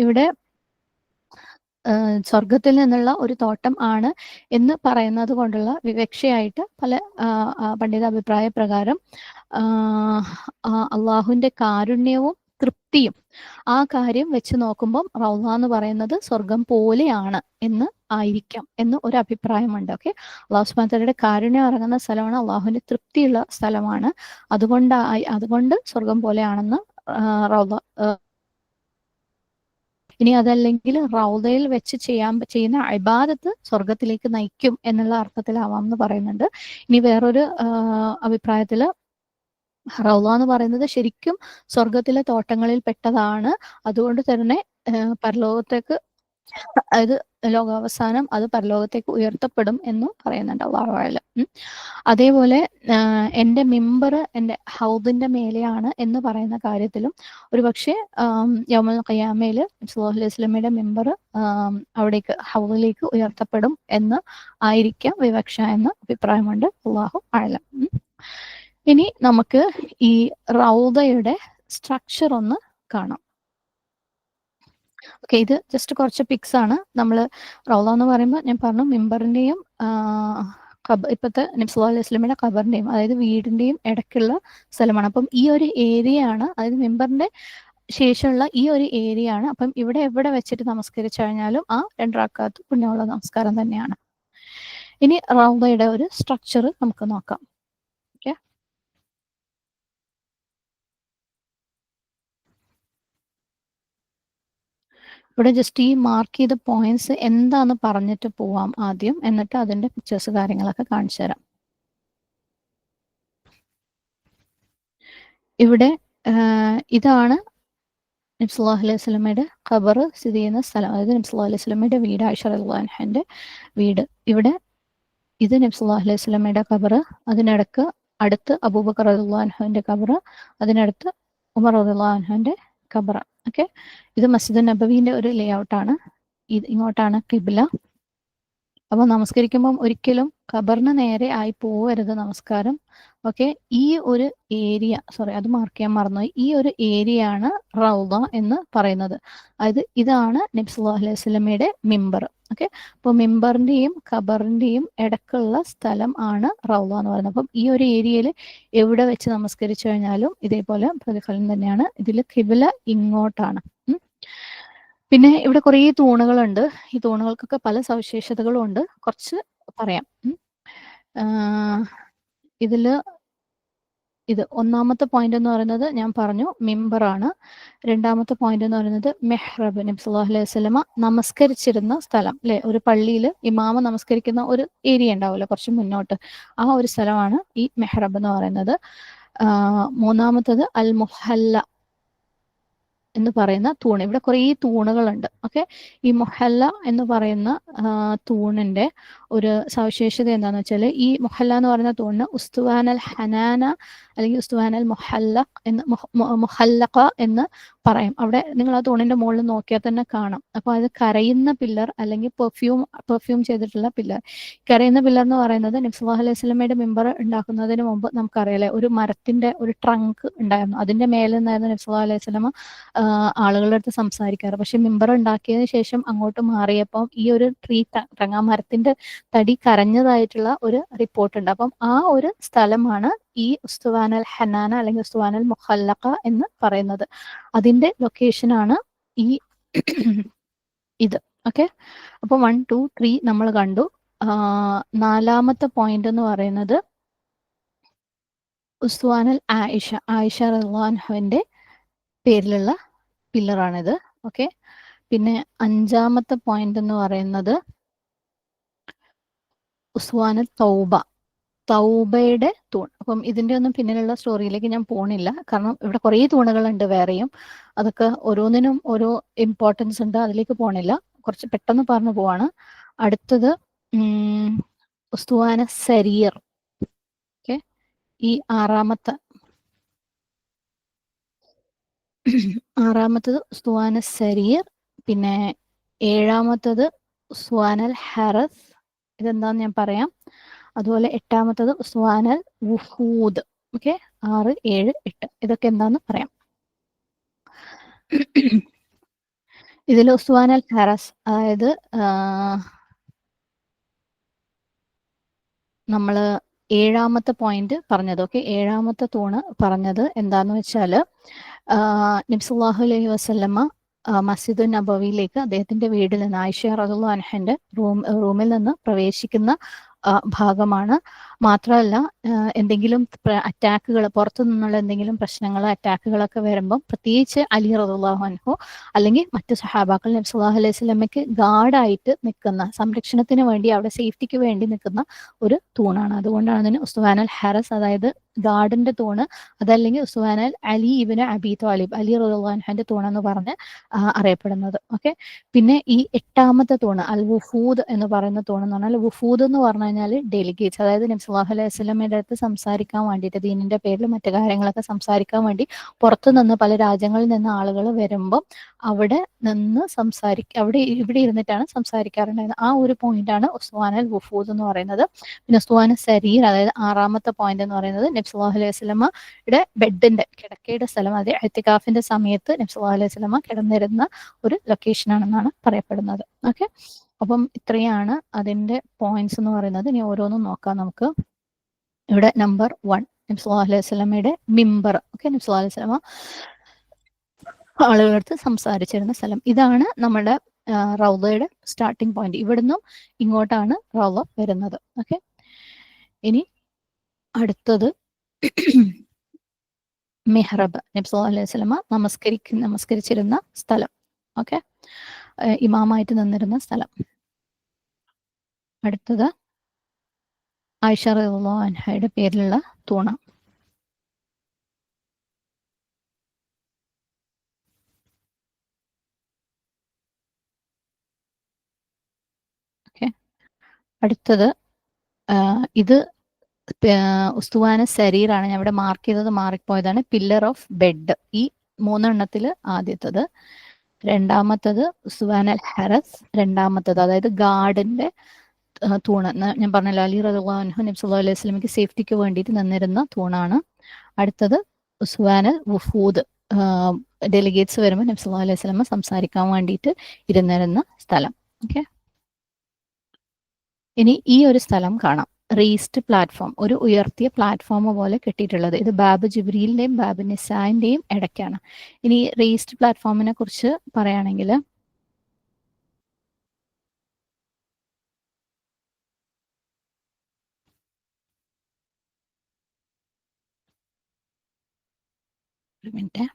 ഇവിടെ സ്വർഗത്തിൽ നിന്നുള്ള ഒരു തോട്ടം ആണ് എന്ന് പറയുന്നത് കൊണ്ടുള്ള വിവക്ഷയായിട്ട് പല പണ്ഡിത അഭിപ്രായ പ്രകാരം അള്ളാഹുവിന്റെ കാരുണ്യവും തൃപ്തിയും ആ കാര്യം വെച്ച് നോക്കുമ്പോൾ റൗദ എന്ന് പറയുന്നത് സ്വർഗം പോലെയാണ് എന്ന് ആയിരിക്കാം എന്ന് ഒരു അഭിപ്രായമുണ്ട്. ഓക്കെ, അള്ളാഹു സുബ്ഹാനഹു വ തആലയുടെ കാരുണ്യം ഇറങ്ങുന്ന സ്ഥലമാണ്, അള്ളാഹുവിന്റെ തൃപ്തിയുള്ള സ്ഥലമാണ്. അതുകൊണ്ട് സ്വർഗം പോലെയാണെന്ന് റൗദ. ഇനി അതല്ലെങ്കിൽ റൗദയിൽ വെച്ച് ചെയ്യുന്ന ഇബാദത്ത് സ്വർഗത്തിലേക്ക് നയിക്കും എന്നുള്ള അർത്ഥത്തിലാവാം എന്ന് പറയുന്നുണ്ട്. ഇനി വേറൊരു അഭിപ്രായത്തില് റൗദ എന്ന് പറയുന്നത് ശരിക്കും സ്വർഗത്തിലെ തോട്ടങ്ങളിൽ പെട്ടതാണ്. അതുകൊണ്ട് തന്നെ പരലോകത്തേക്ക്, അതായത് ലോകാവസാനം അത് പരലോകത്തേക്ക് ഉയർത്തപ്പെടും എന്നും പറയുന്നുണ്ട്. അല്ലാഹു അഅലം. അതേപോലെ എൻ്റെ മിമ്പർ എൻ്റെ ഹൗദിന്റെ മേലെയാണ് എന്ന് പറയുന്ന കാര്യത്തിലും ഒരുപക്ഷെ യൗമുൽ ഖിയാമയിൽ സല്ലല്ലാഹു അലൈഹി വസല്ലമയുടെ മിമ്പർ അവിടേക്ക് ഹൗദിലേക്ക് ഉയർത്തപ്പെടും എന്ന് ആയിരിക്കാം വിവക്ഷ എന്ന അഭിപ്രായമുണ്ട്. അല്ലാഹു അഅലം. ഇനി നമുക്ക് ഈ റൗദയുടെ സ്ട്രക്ചർ ഒന്ന് കാണാം. ഓക്കെ, ഇത് ജസ്റ്റ് കുറച്ച് പിക്സ് ആണ്. നമ്മൾ റൗദ എന്ന് പറയുമ്പോൾ ഞാൻ പറഞ്ഞു മിമ്പറിന്റെയും ഇപ്പോഴത്തെ നബി സല്ലല്ലാഹു അലൈഹി വസല്ലമയുടെ ഖബറിന്റെയും, അതായത് വീടിന്റെയും ഇടയ്ക്കുള്ള സ്ഥലമാണ്. അപ്പം ഈ ഒരു ഏരിയ ആണ്, അതായത് മിമ്പറിന്റെ ശേഷമുള്ള ഈ ഒരു ഏരിയ ആണ്. അപ്പം ഇവിടെ എവിടെ വെച്ചിട്ട് നമസ്കരിച്ചു കഴിഞ്ഞാലും ആ 2 റക്അത്ത് പുണ്യമുള്ള നമസ്കാരം തന്നെയാണ്. ഇനി റൗദയുടെ ഒരു സ്ട്രക്ചർ നമുക്ക് നോക്കാം. ഓക്കെ, ഇവിടെ ജസ്റ്റ് ഈ മാർക്ക് ചെയ്ത പോയിന്റ്സ് എന്താന്ന് പറഞ്ഞിട്ട് പോവാം ആദ്യം, എന്നിട്ട് അതിന്റെ പിക്ചേഴ്സ് കാര്യങ്ങളൊക്കെ കാണിച്ചു തരാം. ഇവിടെ ഇതാണ് നബി സല്ലല്ലാഹു അലൈഹി വസല്ലമയുടെ ഖബർ സ്ഥിതി ചെയ്യുന്ന സ്ഥലം. അതായത് നബി സല്ലല്ലാഹു അലൈഹി വസല്ലമയുടെ വീട്, ആയിഷ റളിയല്ലാഹു അൻഹയുടെ വീട്. ഇവിടെ ഇത് നബി സല്ലല്ലാഹു അലൈഹി വസല്ലമയുടെ ഖബർ. അതിനടുത്ത് അബൂബക്കർ റളിയല്ലാഹു അൻഹുവിന്റെ ഖബർ. അതിനടുത്ത് ഉമർ റളിയല്ലാഹു അൻഹുവിന്റെ ഖബർ. ഓക്കെ, ഇത് മസ്ജിദ് നബവിന്റെ ഒരു ലേ ഔട്ടാണ്. ഇങ്ങോട്ടാണ് ഖിബ്ല. അപ്പോൾ നമസ്കരിക്കുമ്പം ഒരിക്കലും ഖബറിന് നേരെ ആയി പോവരുത് നമസ്കാരം. ഓക്കെ, ഈ ഒരു ഏരിയ, സോറി അത് മാർക്ക് ചെയ്യാൻ മറന്നുപോയി, ഈ ഒരു ഏരിയ ആണ് റൗദ എന്ന് പറയുന്നത്. അതായത് ഇതാണ് നബി സല്ലല്ലാഹു അലൈഹി വസല്ലമയുടെ മിമ്പർ. ഓക്കെ, അപ്പോൾ മിമ്പറിന്റെയും ഖബറിന്റെയും ഇടക്കുള്ള സ്ഥലം ആണ് റൗദ എന്ന് പറയുന്നത്. അപ്പം ഈ ഒരു ഏരിയയിൽ എവിടെ വെച്ച് നമസ്കരിച്ചു കഴിഞ്ഞാലും ഇതേപോലെ പ്രതിഫലം തന്നെയാണ്. ഇതിൽ ഖിബ്ല ഇങ്ങോട്ടാണ്. പിന്നെ ഇവിടെ കുറേ തൂണുകളുണ്ട്. ഈ തൂണുകൾക്കൊക്കെ പല സവിശേഷതകളും ഉണ്ട്. കുറച്ച് പറയാം. ഇതില് ഇത് ഒന്നാമത്തെ പോയിന്റ് എന്ന് പറയുന്നത് ഞാൻ പറഞ്ഞു മിമ്പറാണ്. രണ്ടാമത്തെ പോയിന്റ് എന്ന് പറയുന്നത് മെഹ്റബ്, നബി സല്ലല്ലാഹു അലൈഹി വസല്ലമ നമസ്കരിച്ചിരുന്ന സ്ഥലം അല്ലെ. ഒരു പള്ളിയിൽ ഇമാമ നമസ്കരിക്കുന്ന ഒരു ഏരിയ ഉണ്ടാവുമല്ലോ കുറച്ച് മുന്നോട്ട്, ആ ഒരു സ്ഥലമാണ് ഈ മെഹ്റബ് എന്ന് പറയുന്നത്. മൂന്നാമത്തത് അൽ മുഹല്ല എന്ന് പറയുന്ന തൂണ്. ഇവിടെ കുറേ തൂണുകളുണ്ട്. ഓക്കെ, ഈ മുഹല്ല എന്ന് പറയുന്ന തൂണിന്റെ ഒരു സവിശേഷത എന്താണെന്ന് വെച്ചാൽ, ഈ മുഹല്ല എന്ന് പറയുന്ന തൂണിന് ഉസ്തുവാനൽ ഹനാന അല്ലെങ്കിൽ ഉസ്തുവാനൽ മുഹല്ലഖ എന്ന് പറയും. അവിടെ നിങ്ങൾ ആ തൂണിന്റെ മുകളിൽ നോക്കിയാൽ തന്നെ കാണാം. അപ്പോൾ അത് കരയുന്ന പില്ലർ അല്ലെങ്കിൽ പെർഫ്യൂം ചെയ്തിട്ടുള്ള പില്ലർ. കരയുന്ന പില്ലർ എന്ന് പറയുന്നത് നബി സല്ലല്ലാഹു അലൈഹി വസല്ലമയുടെ മിമ്പർ ഉണ്ടാക്കുന്നതിന് മുമ്പ് നമുക്കറിയാലേ ഒരു മരത്തിന്റെ ഒരു ട്രങ്ക് ഉണ്ടായിരുന്നു. അതിന്റെ മേലെ നിന്നായിരുന്നു നബി സല്ലല്ലാഹു അലൈഹി വസല്ലമ ആളുകളുടെ അടുത്ത് സംസാരിക്കാറ്. പക്ഷെ മിമ്പർ ഉണ്ടാക്കിയതിന് ശേഷം അങ്ങോട്ട് മാറിയപ്പോൾ ഈ ഒരു ട്രങ്ക്, ആ മരത്തിന്റെ തടി കരഞ്ഞതായിട്ടുള്ള ഒരു റിപ്പോർട്ട് ഉണ്ട്. അപ്പം ആ ഒരു സ്ഥലമാണ് ഈ ഉസ്തുവാനൽ ഹനാന അല്ലെങ്കിൽ ഉസ്തുവാനൽ മുഹല്ലഖ എന്ന് പറയുന്നത്. അതിന്റെ ലൊക്കേഷനാണ് ഈ ഇത്. ഓക്കെ, അപ്പോൾ 1, 2, 3 നമ്മൾ കണ്ടു. നാലാമത്തെ പോയിന്റ് എന്ന് പറയുന്നത് ഉസ്തുവാനൽ ആയിഷ റളിയല്ലാഹു അൻഹയുടെ പേരിലുള്ള പില്ലറാണിത്. ഓക്കെ, പിന്നെ അഞ്ചാമത്തെ പോയിന്റ് എന്ന് പറയുന്നത് ഉസ്വാനൽ തൗബയുടെ തൂൺ. അപ്പം ഇതിന്റെ ഒന്നും പിന്നിലുള്ള സ്റ്റോറിയിലേക്ക് ഞാൻ പോണില്ല, കാരണം ഇവിടെ കുറേ തൂണുകളുണ്ട് വേറെയും. അതൊക്കെ ഓരോന്നിനും ഓരോ ഇമ്പോർട്ടൻസ് ഉണ്ട്, അതിലേക്ക് പോണില്ല. കുറച്ച് പെട്ടെന്ന് പറഞ്ഞു പോവാണ്. അടുത്തത് ഉസ്തുവാന സരീർ. ഓക്കെ, ഈ ആറാമത്തത് ഉസ്തുവാന സരീർ. പിന്നെ ഏഴാമത്തത് ഉസ്വാനൽ ഹറസ്. ഇതെന്താന്ന് ഞാൻ പറയാം. അതുപോലെ എട്ടാമത്തത് ഉസ്വാനൽ വുഹൂദ്. ഓക്കെ, 6, 7, 8 ഇതൊക്കെ എന്താന്ന് പറയാം. ഇതിൽ ഉസ്വാനൽ ഹറസ്, അതായത് നമ്മൾ ഏഴാമത്തെ പോയിന്റ് പറഞ്ഞത്. ഓക്കെ, ഏഴാമത്തെ തൂണ് പറഞ്ഞത് എന്താന്ന് വെച്ചാൽ, നബി സല്ലല്ലാഹു അലൈഹി വസല്ലമ മസ്ജിദ് നബവിയിലേക്ക് അദ്ദേഹത്തിന്റെ വീട്ടിൽ നിന്ന്, ആയിഷ റളിയല്ലാഹു അൻഹയുടെ റൂമിൽ നിന്ന് പ്രവേശിക്കുന്ന ഭാഗമാണ്. മാത്രമല്ല, എന്തെങ്കിലും അറ്റാക്കുകൾ, പുറത്തു നിന്നുള്ള എന്തെങ്കിലും പ്രശ്നങ്ങൾ, അറ്റാക്കുകളൊക്കെ വരുമ്പം പ്രത്യേകിച്ച് അലി റളിയല്ലാഹു അൻഹു അല്ലെങ്കിൽ മറ്റു സഹാബാക്കൾ നബി സല്ലല്ലാഹു അലൈഹി വസല്ലമയ്ക്ക് ഗാർഡായിട്ട് നിൽക്കുന്ന, സംരക്ഷണത്തിന് വേണ്ടി, അവിടെ സേഫ്റ്റിക്ക് വേണ്ടി നിൽക്കുന്ന ഒരു തൂണാണ്. അതുകൊണ്ടാണ് അതിന് ഉസ്തുവാനൽ ഹറസ്, അതായത് ഗാർഡിന്റെ തൂണ്, അതല്ലെങ്കിൽ ഉസ്തുവാനൽ അലി ഇബ്നു അബി ത്വാലിബ്, അലി റളിയല്ലാഹു അൻഹുവിന്റെ തൂണെന്ന് പറഞ്ഞ് അറിയപ്പെടുന്നത്. ഓക്കെ, പിന്നെ ഈ എട്ടാമത്തെ തൂണ് അൽ വുഫൂദ് എന്ന് പറയുന്ന തൂൺ എന്ന് പറഞ്ഞാൽ, വുഫൂദ് എന്ന് പറഞ്ഞു കഴിഞ്ഞാൽ ഡെലിഗേറ്റ്സ്, അതായത് നബി സല്ലല്ലാഹു അലൈഹി വസല്ലമയുടെ അടുത്ത് സംസാരിക്കാൻ വേണ്ടിയിട്ട്, ദീനിന്റെ പേരിൽ മറ്റു കാര്യങ്ങളൊക്കെ സംസാരിക്കാൻ വേണ്ടി പുറത്തു നിന്ന് പല രാജ്യങ്ങളിൽ നിന്ന് ആളുകൾ വരുമ്പം അവിടെ നിന്ന് ഇവിടെ ഇരുന്നിട്ടാണ് സംസാരിക്കാറുണ്ടായിരുന്നത്. ആ ഒരു പോയിന്റാണ് ഉസ്വാനൽ വുഫൂദ് എന്ന് പറയുന്നത്. പിന്നെ ഉസ്വാന സരീർ, അതായത് ആറാമത്തെ പോയിന്റ് എന്ന് പറയുന്നത് നബി സല്ലല്ലാഹു അലൈഹി വസല്ലമയുടെ ബെഡിന്റെ, കിടക്കയുടെ സ്ഥലം, അതായത് ഇഅ്തികാഫിന്റെ സമയത്ത് നബി സല്ലല്ലാഹു അലൈഹി വസല്ലമ കിടന്നിരുന്ന ഒരു ലൊക്കേഷൻ ആണെന്നാണ് പറയപ്പെടുന്നത്. ഓക്കെ, അപ്പം ഇത്രയാണ് അതിന്റെ പോയിന്റ്സ് എന്ന് പറയുന്നത്. ഇനി ഓരോന്നും നോക്കാം നമുക്ക്. ഇവിടെ നമ്പർ 1 നബി സല്ലല്ലാഹു അലൈഹി വസല്ലമയുടെ മിമ്പർ. ഓക്കെ, നബി സല്ലല്ലാഹു അലൈഹി വസല്ലമ ആളുകളടുത്ത് സംസാരിച്ചിരുന്ന സ്ഥലം. ഇതാണ് നമ്മുടെ റൗദയുടെ സ്റ്റാർട്ടിംഗ് പോയിന്റ്. ഇവിടുന്നും ഇങ്ങോട്ടാണ് റൗദ വരുന്നത്. ഓക്കെ, ഇനി അടുത്തത് മെഹ്റബ്, നബി സല്ലല്ലാഹു അലൈഹി വസല്ലമ നമസ്കരിച്ചിരുന്ന സ്ഥലം. ഓക്കെ, ഇമാമായിട്ട് നിന്നിരുന്ന സ്ഥലം. അടുത്തത് ആയിഷ റളിയല്ലാഹു അൻഹയുടെ പേരിലുള്ള തൂണ. അടുത്തത് ഇത് ഉസ്തുവാന സരീറാണ്. ഞാൻ ഇവിടെ മാർക്ക് ചെയ്തത് മാറിപ്പോയതാണ്. Pillar of bed. ഈ 3 എണ്ണത്തിൽ ആദ്യത്തത്. രണ്ടാമത്തത് ഉസ്തുവാന അൽ ഹറസ്. രണ്ടാമത്തത് അതായത് ഗാർഡിന്റെ തൂണ്. ഞാൻ പറഞ്ഞല്ലോ, അലി റളിയല്ലാഹു അൻഹു നബി സല്ലല്ലാഹു അലൈഹി വസല്ലമയ്ക്ക് സേഫ്റ്റിക്ക് വേണ്ടിയിട്ട് നിന്നിരുന്ന തൂണാണ്. അടുത്തത് ഉസ്വാന വുഫൂദ്. ഡെലിഗേറ്റ്സ് വരുമ്പോൾ നബി സല്ലല്ലാഹു അലൈഹി വസല്ലമ സംസാരിക്കാൻ വേണ്ടിയിട്ട് ഇരുന്നിരുന്ന സ്ഥലം. ഓക്കെ, ഇനി ഈ ഒരു സ്ഥലം കാണാം. റേസ്ഡ് പ്ലാറ്റ്ഫോം, ഒരു ഉയർത്തിയ പ്ലാറ്റ്ഫോം പോലെ കെട്ടിയിട്ടുള്ളത്. ഇത് ബാബ് ജിബ്രീലിന്റെയും ബാബ് നിസാന്റെയും ഇടയ്ക്കാണ്. ഇനി റേസ്ഡ് പ്ലാറ്റ്ഫോമിനെ കുറിച്ച് പറയുകയാണെങ്കിൽ ഒരു മിനിറ്റ്.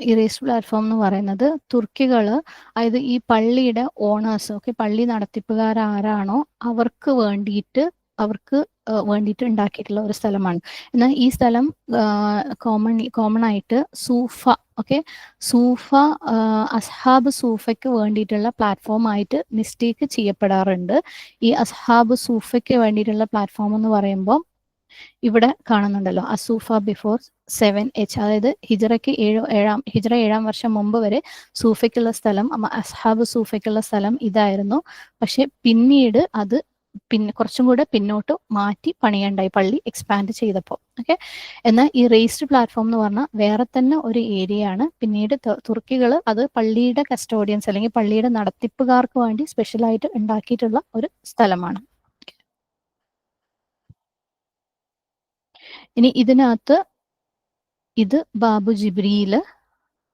ഈ റേസ്ഡ് പ്ലാറ്റ്ഫോം എന്ന് പറയുന്നത് തുർക്കികൾ, അതായത് ഈ പള്ളിയുടെ ഓണേഴ്സ്, ഓക്കെ, പള്ളി നടത്തിപ്പുകാർ ആരാണോ അവർക്ക് വേണ്ടിയിട്ട് ഉണ്ടാക്കിയിട്ടുള്ള ഒരു സ്ഥലമാണ്. എന്നാൽ ഈ സ്ഥലം കോമൺ ആയിട്ട് സൂഫ, ഓക്കെ, സൂഫ, അസ്ഹാബ് സൂഫയ്ക്ക് വേണ്ടിയിട്ടുള്ള പ്ലാറ്റ്ഫോം ആയിട്ട് മിസ്റ്റേക്ക് ചെയ്യപ്പെടാറുണ്ട്. ഈ അസ്ഹാബ് സൂഫയ്ക്ക് വേണ്ടിയിട്ടുള്ള പ്ലാറ്റ്ഫോം എന്ന് പറയുമ്പോൾ ഇവിടെ കാണുന്നുണ്ടല്ലോ, അസൂഫ ബിഫോർ 7H, അതായത് ഹിജ്റയ്ക്ക് ഹിജ്റ 7-ാം വർഷം മുമ്പ് വരെ സൂഫയ്ക്കുള്ള സ്ഥലം, അസ്ഹാബ് സൂഫയ്ക്കുള്ള സ്ഥലം ഇതായിരുന്നു. പക്ഷെ പിന്നീട് അത് കുറച്ചും കൂടെ പിന്നോട്ട് മാറ്റി പണിയുണ്ടായി, പള്ളി എക്സ്പാൻഡ് ചെയ്തപ്പോൾ. ഓക്കെ, എന്നാൽ ഈ റേസ്ഡ് പ്ലാറ്റ്ഫോം എന്ന് പറഞ്ഞാൽ വേറെ തന്നെ ഒരു ഏരിയ ആണ്. പിന്നീട് തുർക്കികൾ അത് പള്ളിയുടെ കസ്റ്റോഡിയൻസ് അല്ലെങ്കിൽ പള്ളിയുടെ നടത്തിപ്പുകാർക്ക് വേണ്ടി സ്പെഷ്യലായിട്ട് ഉണ്ടാക്കിയിട്ടുള്ള ഒരു സ്ഥലമാണ്. ഇനി ഇതിനകത്ത് ഇത് ബാബു ജിബ്രീല്,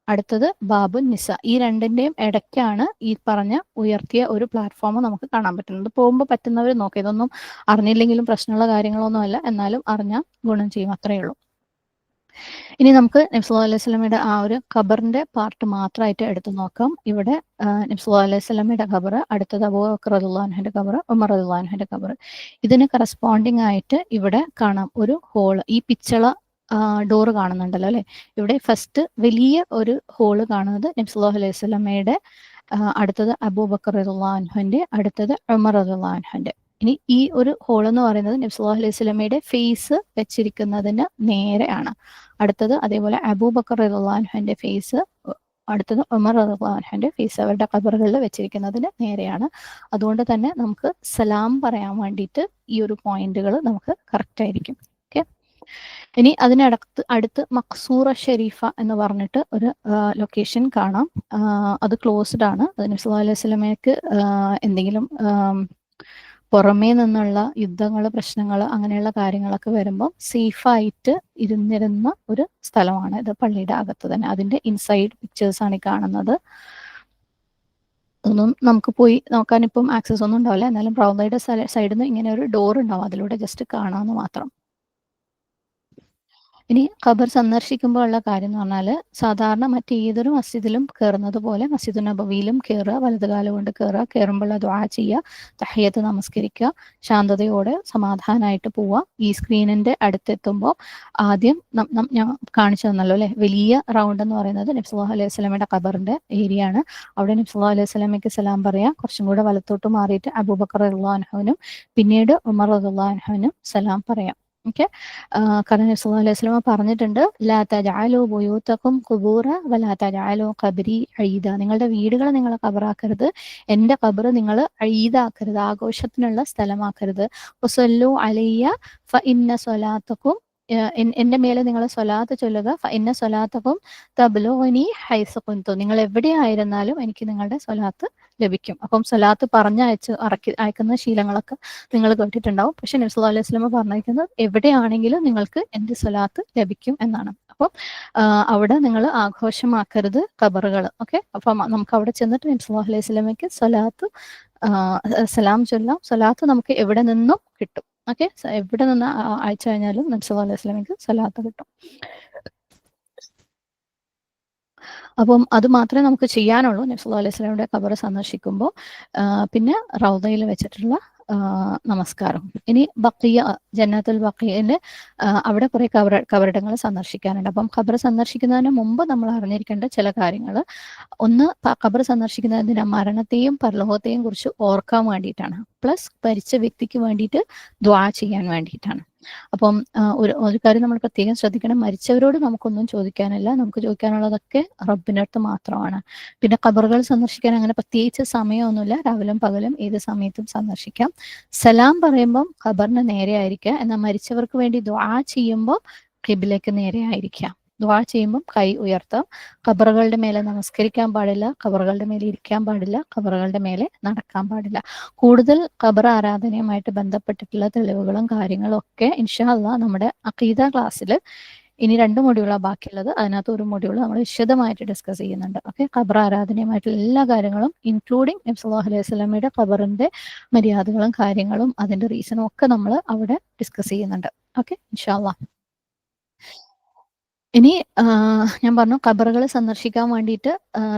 അടുത്തത് ബാബു നിസ. ഈ രണ്ടിന്റെയും ഇടയ്ക്കാണ് ഈ പറഞ്ഞ ഉയർത്തിയ ഒരു പ്ലാറ്റ്ഫോം നമുക്ക് കാണാൻ പറ്റുന്നത്. പോകുമ്പോൾ പറ്റുന്നവർ നോക്കുക. ഇതൊന്നും അറിഞ്ഞില്ലെങ്കിലും പ്രശ്നമുള്ള കാര്യങ്ങളൊന്നും അല്ല, എന്നാലും അറിഞ്ഞാൽ ഗുണം ചെയ്യും, അത്രയേ ഉള്ളൂ. ഇനി നമുക്ക് നബി സല്ലല്ലാഹു അലൈഹി വസല്ലമയുടെ ആ ഒരു ഖബറിന്റെ പാർട്ട് മാത്രമായിട്ട് എടുത്തു നോക്കാം. ഇവിടെ നബി സല്ലല്ലാഹു അലൈഹി വസല്ലമയുടെ ഖബർ, അടുത്തത് അബൂബക്കർ റളിയല്ലാഹു അൻഹുവിന്റെ ഖബർ, ഉമർ റളിയല്ലാഹു അൻഹുവിന്റെ ഖബർ. ഇതിന് കറസ്പോണ്ടിങ് ആയിട്ട് ഇവിടെ കാണാം ഒരു ഹോള്. ഈ പിച്ചള ഡോറ് കാണുന്നുണ്ടല്ലോ അല്ലെ. ഇവിടെ ഫസ്റ്റ് വലിയ ഒരു ഹോള് കാണുന്നത് നബി സല്ലല്ലാഹു അലൈഹി വസല്ലമയുടെ, അടുത്തത് അബൂബക്കർ റളിയല്ലാഹു അൻഹുവിന്റെ, അടുത്തത് ഉമർ റളിയല്ലാഹു അൻഹുവിന്റെ. ഇനി ഈ ഒരു ഹോൾ എന്ന് പറയുന്നത് നബി സല്ലല്ലാഹു അലൈഹി വസല്ലമയുടെ ഫേസ് വെച്ചിരിക്കുന്നതിന് നേരെയാണ്. അടുത്തത് അതേപോലെ അബൂബക്കർ റളിയല്ലാഹു അൻഹുവിന്റെ ഫേസ്, അടുത്തത് ഉമർ റളിയല്ലാഹു അൻഹുവിന്റെ ഫേസ് അവരുടെ ഖബറുകളിൽ വെച്ചിരിക്കുന്നതിന് നേരെയാണ്. അതുകൊണ്ട് തന്നെ നമുക്ക് സലാം പറയാൻ വേണ്ടിയിട്ട് ഈ ഒരു പോയിന്റുകൾ നമുക്ക് കറക്റ്റ് ആയിരിക്കും. ഓക്കെ, ഇനി അടുത്ത് മഖ്സൂറ ഷെരീഫ എന്ന് പറഞ്ഞിട്ട് ഒരു ലൊക്കേഷൻ കാണാം. അത് ക്ലോസ്ഡ് ആണ്. അത് നബി സല്ലല്ലാഹു അലൈഹി വസല്ലമയ്ക്ക് എന്തെങ്കിലും പുറമേ നിന്നുള്ള യുദ്ധങ്ങൾ, പ്രശ്നങ്ങൾ, അങ്ങനെയുള്ള കാര്യങ്ങളൊക്കെ വരുമ്പോൾ സേഫായിട്ട് ഇരുന്നിരുന്ന ഒരു സ്ഥലമാണ് ഇത്, പള്ളിയുടെ അകത്ത് തന്നെ. അതിന്റെ ഇൻസൈഡ് പിക്ചേഴ്സ് ആണ് ഈ കാണുന്നത്. ഒന്നും നമുക്ക് പോയി നോക്കാൻ ഇപ്പം ആക്സസ് ഒന്നും ഉണ്ടാവില്ല, എന്നാലും റൗദയുടെ സൈഡിൽ നിന്ന് ഇങ്ങനെ ഒരു ഡോർ ഉണ്ടാവും, അതിലൂടെ ജസ്റ്റ് കാണാമെന്ന് മാത്രം. ഇനി ഖബർ സന്ദർശിക്കുമ്പോൾ ഉള്ള കാര്യം എന്ന് പറഞ്ഞാൽ, സാധാരണ മറ്റേതൊരു മസ്ജിദിലും കയറുന്നത് പോലെ മസ്ജിദ് നബവിയിലും കയറുക, വലതുകാലം കൊണ്ട് കയറുക, കയറുമ്പോൾ ദുആ ചെയ്യുക, തഹിയ്യത്ത് നമസ്കരിക്കുക, ശാന്തതയോടെ സമാധാനമായിട്ട് പോവുക. ഈ സ്ക്രീനിന്റെ അടുത്തെത്തുമ്പോൾ ആദ്യം ഞാൻ കാണിച്ചു തന്നല്ലോ അല്ലെ, വലിയ റൗണ്ട് എന്ന് പറയുന്നത് നബി സല്ലല്ലാഹു അലൈഹി വസല്ലമയുടെ ഖബറിന്റെ ഏരിയ ആണ്. അവിടെ നബി സല്ലല്ലാഹു അലൈഹി വസല്ലമയ്ക്ക് സലാം പറയാം. കുറച്ചും കൂടെ വലത്തോട്ട് മാറിയിട്ട് അബൂബക്കർ റളിയല്ലാഹു അൻഹുവിനും പിന്നീട് ഉമർ റളിയല്ലാഹു അൻഹുവിനും സലാം പറയാം. ഓക്കെ, കാരണം നബി സല്ലല്ലാഹു അലൈഹി വസല്ലമ പറഞ്ഞിട്ടുണ്ട്, ലാ തജഅലു ബുയൂതകും ഖുബൂറ വലാ തജഅലു ഖബ്രി ഈദ. നിങ്ങളുടെ വീടുകൾ നിങ്ങൾ ഖബറാക്കരുത്, എൻ്റെ ഖബർ നിങ്ങൾ ഈദാക്കരുത്, ആഘോഷത്തിനുള്ള സ്ഥലമാക്കരുത്. വസല്ലു അലയ്യ ഫഇന്ന സ്വലാത്തകും എന്റെ മേലെ നിങ്ങൾ സ്വലാത്ത് ചൊല്ലുക, ഇന്ന സ്വലാത്തക്കും തബ്ലുഗുനി ഹൈസു കുന്തു, നിങ്ങൾ എവിടെയായിരുന്നാലും എനിക്ക് നിങ്ങളുടെ സ്വലാത്ത് ലഭിക്കും. അപ്പം സ്വലാത്ത് അയക്കുന്ന ശീലങ്ങളൊക്കെ നിങ്ങൾ കേട്ടിട്ടുണ്ടാവും. പക്ഷെ നബി സല്ലല്ലാഹു അലൈഹി വസല്ലം പറഞ്ഞിരിക്കുന്നത് എവിടെയാണെങ്കിലും നിങ്ങൾക്ക് എന്റെ സ്വലാത്ത് ലഭിക്കും എന്നാണ്. അപ്പം അവിടെ നിങ്ങൾ ആഘോഷമാക്കരുത് ഖബറുകൾ. ഓക്കെ, അപ്പം നമുക്ക് അവിടെ ചെന്നിട്ട് നബി സല്ലല്ലാഹു അലൈഹി വസല്ലമയ്ക്ക് സ്വലാത്ത് സലാം ചൊല്ലാം. സ്വലാത്ത് നമുക്ക് എവിടെ നിന്നും കിട്ടും. ഓക്കെ, എവിടെ നിന്ന് അയച്ചു കഴിഞ്ഞാലും നബി സല്ലല്ലാഹു അലൈഹി വസല്ലമയ്ക്ക് സ്വലാത്ത് കിട്ടും. അപ്പം അത് മാത്രമേ നമുക്ക് ചെയ്യാനുള്ളൂ നബി സല്ലല്ലാഹു അലൈഹി വസല്ലമയുടെ ഖബർ സന്ദർശിക്കുമ്പോൾ. പിന്നെ റൗദയിൽ വെച്ചിട്ടുള്ള നമസ്കാരം. ഇനി ബഖിയ, ജന്നത്തുൽ ബഖിയയില് അവിടെ കുറെ കബറിടങ്ങൾ സന്ദർശിക്കാനുണ്ട്. അപ്പം ഖബർ സന്ദർശിക്കുന്നതിന് മുമ്പ് നമ്മൾ അറിഞ്ഞിരിക്കേണ്ട ചില കാര്യങ്ങൾ. ഒന്ന്, ഖബർ സന്ദർശിക്കുന്നതിന് മരണത്തെയും പരലോകത്തെയും കുറിച്ച് ഓർക്കാൻ വേണ്ടിയിട്ടാണ്. പ്ലസ് മരിച്ച വ്യക്തിക്ക് വേണ്ടിയിട്ട് ദുആ ചെയ്യാൻ വേണ്ടിയിട്ടാണ്. അപ്പം ഒരു കാര്യം നമ്മൾ പ്രത്യേകം ശ്രദ്ധിക്കണം, മരിച്ചവരോട് നമുക്കൊന്നും ചോദിക്കാനില്ല. നമുക്ക് ചോദിക്കാനുള്ളതൊക്കെ റബ്ബിൻ്റെ അടുത്ത് മാത്രമാണ്. പിന്നെ ഖബറുകൾ സന്ദർശിക്കാൻ അങ്ങനെ പ്രത്യേകിച്ച് സമയമൊന്നുമില്ല. രാവിലും പകലും ഏത് സമയത്തും സന്ദർശിക്കാം. സലാം പറയുമ്പം ഖബറിന് നേരെ ആയിരിക്കുക. എന്നാൽ മരിച്ചവർക്ക് വേണ്ടി ദുആ ചെയ്യുമ്പോൾ ഖിബ്ലയ്ക്ക് നേരെ ആയിരിക്കാം. ദുആ ചെയ്യുമ്പം കൈ ഉയർത്താം. ഖബറുകളുടെ മേലെ നമസ്കരിക്കാൻ പാടില്ല, ഖബറുകളുടെ മേലെ ഇരിക്കാൻ പാടില്ല, ഖബറുകളുടെ മേലെ നടക്കാൻ പാടില്ല. കൂടുതൽ ഖബർ ആരാധനയുമായിട്ട് ബന്ധപ്പെട്ടിട്ടുള്ള തെളിവുകളും കാര്യങ്ങളും ഒക്കെ ഇൻഷാ അല്ലാഹ് നമ്മുടെ അഖീദ ക്ലാസ്സിൽ ഇനി 2 മൊഡ്യൂളാണ് ബാക്കിയുള്ളത്. അതിനകത്ത് ഒരു മൊഡ്യൂൾ നമ്മൾ വിശദമായിട്ട് ഡിസ്കസ് ചെയ്യുന്നുണ്ട്. ഓക്കെ, ഖബർ ആരാധനയുമായിട്ടുള്ള എല്ലാ കാര്യങ്ങളും ഇൻക്ലൂഡിങ് നബി സല്ലല്ലാഹു അലൈഹി വസല്ലമയുടെ ഖബറിന്റെ മര്യാദകളും കാര്യങ്ങളും അതിന്റെ റീസണും ഒക്കെ നമ്മൾ അവിടെ ഡിസ്കസ് ചെയ്യുന്നുണ്ട്. ഓക്കെ, ഇൻഷാ അല്ലാഹ്. ഇനി ഞാൻ പറഞ്ഞു ഖബറുകൾ സന്ദർശിക്കാൻ വേണ്ടിയിട്ട്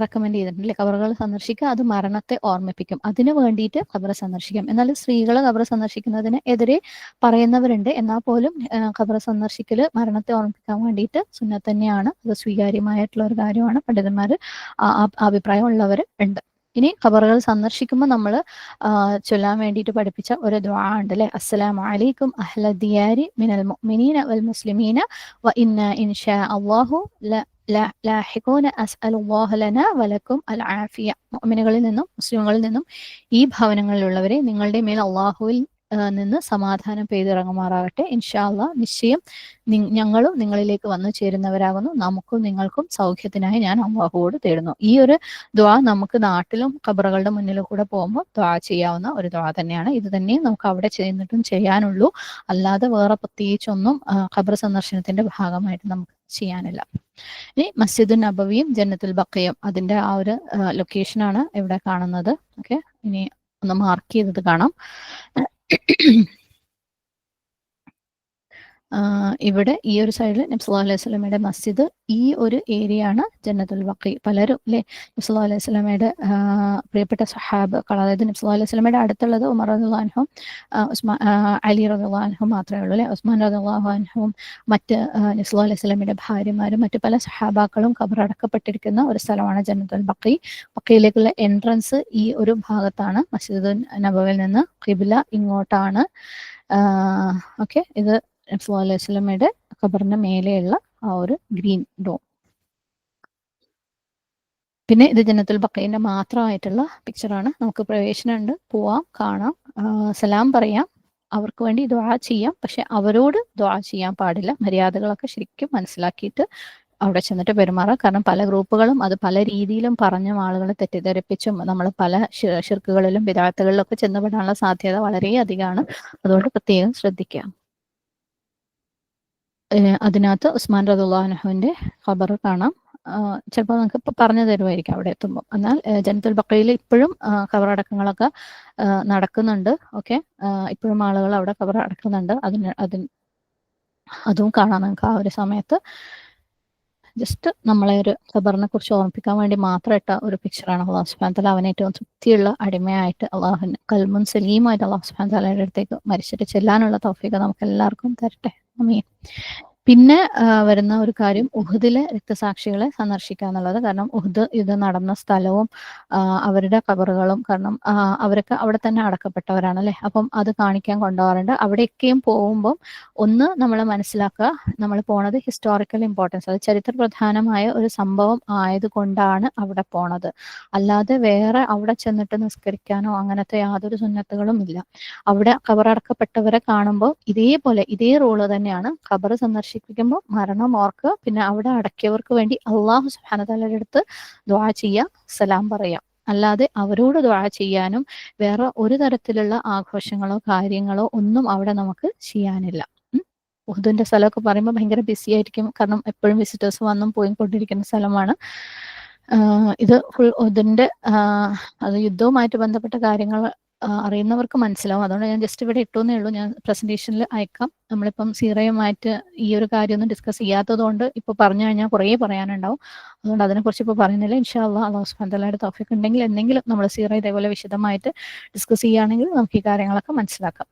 റെക്കമെൻഡ് ചെയ്തിട്ടുണ്ട് അല്ലേ. ഖബറുകൾ സന്ദർശിക്കുക, അത് മരണത്തെ ഓർമ്മിപ്പിക്കും. അതിന് വേണ്ടിയിട്ട് ഖബർ സന്ദർശിക്കാം. എന്നാൽ സ്ത്രീകൾ ഖബർ സന്ദർശിക്കുന്നതിന് എതിരെ പറയുന്നവരുണ്ട്. എന്നാൽ പോലും ഖബർ സന്ദർശിക്കൽ മരണത്തെ ഓർമ്മിപ്പിക്കാൻ വേണ്ടിയിട്ട് സുന്നത്ത് തന്നെയാണ്. അത് സ്വീകാര്യമായിട്ടുള്ള ഒരു കാര്യമാണ്. പണ്ഡിതന്മാർ അഭിപ്രായമുള്ളവർ ഉണ്ട്. ഇനി ഖബറുകൾ സന്ദർശിക്കുമ്പോൾ നമ്മൾ ചൊല്ലാൻ വേണ്ടിയിട്ട് പഠിപ്പിച്ച ഒരു ദുആ ഉണ്ട് അല്ലേ. അസ്സലാമു അലൈക്കും അഹ്ല ദിയാരി മിനൽ മുഅ്മിനീന വൽ മുസ്ലിമീന വ ഇന്ന ഇൻഷാ അല്ലാഹു ലാഹിഖൂന അസ്അലുല്ലാഹ ലനാ വലക്കും അൽ ആഫിയ. മുഅ്മിനുകളിൽ നിന്നും മുസ്ലിമുകളിൽ നിന്നും ഈ ഭവനങ്ങളിലുള്ളവരെ നിങ്ങളുടെ മേൽ അള്ളാഹുവിൽ നിന്ന് സമാധാനം പെയ്തിറങ്ങുമാറാകട്ടെ. ഇൻഷാ അല്ലാഹ് നിശ്ചയം ഞങ്ങളും നിങ്ങളിലേക്ക് വന്നു ചേരുന്നവരാകുന്നു. നമുക്കും നിങ്ങൾക്കും സൗഖ്യത്തിനായി ഞാൻ അള്ളാഹുവോട് തേടുന്നു. ഈ ഒരു ദുആ നമുക്ക് നാട്ടിലും ഖബറുകളുടെ മുന്നിൽ കൂടെ പോകുമ്പോൾ ദുആ ചെയ്യാവുന്ന ഒരു ദുആ തന്നെയാണ്. ഇത് തന്നെ നമുക്ക് അവിടെ ചെന്നിട്ടും ചെയ്യാനുള്ളൂ. അല്ലാതെ വേറെ പ്രത്യേകിച്ചൊന്നും ഖബർ സന്ദർശനത്തിന്റെ ഭാഗമായിട്ട് നമുക്ക് ചെയ്യാനില്ല. ഇനി മസ്ജിദുൻ നബവിയും ജന്നത്തുൽ ബഖിയും അതിന്റെ ആ ഒരു ലൊക്കേഷനാണ് ഇവിടെ കാണുന്നത്. ഓക്കെ, ഇനി ഒന്ന് മാർക്ക് ചെയ്തത് കാണാം. ഇവിടെ ഈ ഒരു സൈഡിൽ നബി സല്ലല്ലാഹു അലൈഹി വസല്ലമയുടെ മസ്ജിദ്, ഈ ഒരു ഏരിയ ആണ് ജന്നത്തുൽ ബഖി. പലരും അല്ലേ നബി സല്ലല്ലാഹു അലൈഹി വസല്ലമയുടെ പ്രിയപ്പെട്ട സഹാബകൾ, അതായത് നബി സല്ലല്ലാഹു അലൈഹി വസല്ലമയുടെ അടുത്തുള്ളത് ഉമർ റളിയല്ലാഹു അൻഹും അലി റളിയല്ലാഹു അൻഹും മാത്രമേ ഉള്ളൂ അല്ലേ. ഉസ്മാൻ റളിയല്ലാഹു അൻഹും മറ്റ് നബി സല്ലല്ലാഹു അലൈഹി വസല്ലമയുടെ ഭാര്യമാരും മറ്റു പല സഹാബാക്കളും ഖബറടക്കപ്പെട്ടിരിക്കുന്ന ഒരു സ്ഥലമാണ് ജന്നത്തുൽ ബഖി. ബഖിയിലേക്കുള്ള എൻട്രൻസ് ഈ ഒരു ഭാഗത്താണ്. മസ്ജിദ് നബവിയിൽ നിന്ന് ഖിബ്ല ഇങ്ങോട്ടാണ്. ഓക്കെ, ഇത് നബി സല്ലല്ലാഹു അലൈഹി വസല്ലമയുടെ ഖബറിന്റെ മേലെയുള്ള ആ ഒരു ഗ്രീൻ ഡോം. പിന്നെ ഇത് ജന്നത്തുൽ ബഖീന്റെ മാത്രമായിട്ടുള്ള പിക്ചറാണ്. നമുക്ക് പ്രവേശനമുണ്ട്, പോവാം, കാണാം, സലാം പറയാം, അവർക്ക് വേണ്ടി ദുആ ചെയ്യാം. പക്ഷെ അവരോട് ദുആ ചെയ്യാൻ പാടില്ല. മര്യാദകളൊക്കെ ശരിക്കും മനസ്സിലാക്കിയിട്ട് അവിടെ ചെന്നിട്ട് പെരുമാറാം. കാരണം പല ഗ്രൂപ്പുകളും അത് പല രീതിയിലും പറഞ്ഞും ആളുകളെ തെറ്റിദ്ധരിപ്പിച്ചും നമ്മൾ പല ശിർക്കുകളിലും ബിദഅത്തുകളിലും ഒക്കെ ചെന്നപ്പെടാനുള്ള സാധ്യത വളരെ അധികമാണ്. അതുകൊണ്ട് പ്രത്യേകം ശ്രദ്ധിക്കുക. അതിനകത്ത് ഉസ്മാൻ റളിയല്ലാഹു അൻഹുവിന്റെ ഖബർ കാണാം. ചിലപ്പോൾ നമുക്ക് ഇപ്പോൾ പറഞ്ഞു തരുമായിരിക്കും അവിടെ എത്തുമ്പോൾ. എന്നാൽ ജന്നത്തുൽ ബഖീൽ ഇപ്പോഴും ഖബറടക്കങ്ങളൊക്കെ നടക്കുന്നുണ്ട്. ഓക്കെ, ഇപ്പോഴും ആളുകൾ അവിടെ ഖബർ അടക്കുന്നുണ്ട്. അതും കാണാം നമുക്ക് ആ ഒരു സമയത്ത്. ജസ്റ്റ് നമ്മളെ ഒരു ഖബറിനെ കുറിച്ച് ഓർമ്മിപ്പിക്കാൻ വേണ്ടി മാത്രം ഇട്ട ഒരു പിക്ചറാണ്. അള്ളാഹു സുബ്ഹാനഹു വ തആല അവന് ഏറ്റവും തൃപ്തിയുള്ള അടിമയായിട്ട് അള്ളാഹുവിന് കൽമുൻ സലീമായിട്ട് അള്ളാഹു സുബ്ഹാനഹു വ തആലയുടെ അടുത്തേക്ക് മരിച്ചിട്ട് ചെല്ലാനുള്ള തൗഫീഖ് നമുക്ക് എല്ലാവർക്കും തരട്ടെ. ആമീൻ. പിന്നെ വരുന്ന ഒരു കാര്യം ഉഹുദിലെ രക്തസാക്ഷികളെ സന്ദർശിക്കുക എന്നുള്ളത്. കാരണം ഉഹുദ് യുദ്ധം നടന്ന സ്ഥലവും അവരുടെ ഖബറുകളും, കാരണം അവരൊക്കെ അവിടെ തന്നെ അടക്കപ്പെട്ടവരാണ് അല്ലേ. അപ്പം അത് കാണിക്കാൻ കൊണ്ടുപോകാറുണ്ട്. അവിടെയൊക്കെയും പോകുമ്പോൾ ഒന്ന് നമ്മൾ മനസ്സിലാക്കുക, നമ്മൾ പോണത് ഹിസ്റ്റോറിക്കൽ ഇമ്പോർട്ടൻസ്, അത് ചരിത്ര പ്രധാനമായ ഒരു സംഭവം ആയതുകൊണ്ടാണ് അവിടെ പോണത്. അല്ലാതെ വേറെ അവിടെ ചെന്നിട്ട് നിസ്കരിക്കാനോ അങ്ങനത്തെ യാതൊരു സുന്നത്തുകളും ഇല്ല. അവിടെ ഖബറടക്കപ്പെട്ടവരെ കാണുമ്പോൾ ഇതേപോലെ ഇതേ റോള് തന്നെയാണ്. ഖബർ സന്ദർശിക്കുമ്പോൾ മരണം ഓർക്കുക, പിന്നെ അവിടെ അടക്കിയവർക്ക് വേണ്ടി അള്ളാഹു സുബ്ഹാനഹു വ തആലയുടെ അടുത്ത് ദുആ ചെയ്യുക, സലാം പറയാം. അല്ലാതെ അവരോട് ദുആ ചെയ്യാനും വേറെ ഒരു തരത്തിലുള്ള ആഘോഷങ്ങളോ കാര്യങ്ങളോ ഒന്നും അവിടെ നമുക്ക് ചെയ്യാനില്ല. ഉഹുദിന്റെ സ്ഥലമൊക്കെ പറയുമ്പോൾ ഭയങ്കര ബിസി ആയിരിക്കും, കാരണം എപ്പോഴും വിസിറ്റേഴ്സ് വന്നും പോയി കൊണ്ടിരിക്കുന്ന സ്ഥലമാണ്. ഇത് ഫുൾ ഉഹുദിന്റെ അത് യുദ്ധവുമായിട്ട് ബന്ധപ്പെട്ട കാര്യങ്ങൾ അറിയുന്നവർക്ക് മനസ്സിലാവും. അതുകൊണ്ട് ഞാൻ ജസ്റ്റ് ഇവിടെ ഇട്ടുവെന്നേ ഉള്ളൂ. ഞാൻ പ്രസന്റേഷനിൽ അയക്കാം. നമ്മളിപ്പം സീറയുമായിട്ട് ഈ ഒരു കാര്യമൊന്നും ഡിസ്കസ് ചെയ്യാത്തത് കൊണ്ട് ഇപ്പോൾ പറഞ്ഞു കഴിഞ്ഞാൽ കുറേ പറയാനുണ്ടാവും. അതുകൊണ്ട് അതിനെക്കുറിച്ച് ഇപ്പോൾ പറയുന്നില്ല. ഇൻഷാ അല്ലാഹ് അല്ലാഹു സുബ്ഹാനഹു വ തആലയുടെ തൗഫീഖ് ഉണ്ടെങ്കിൽ എന്തെങ്കിലും നമ്മൾ സീറ ഇതേപോലെ വിശദമായിട്ട് ഡിസ്കസ് ചെയ്യുകയാണെങ്കിൽ നമുക്ക് ഈ കാര്യങ്ങളൊക്കെ മനസ്സിലാക്കാം.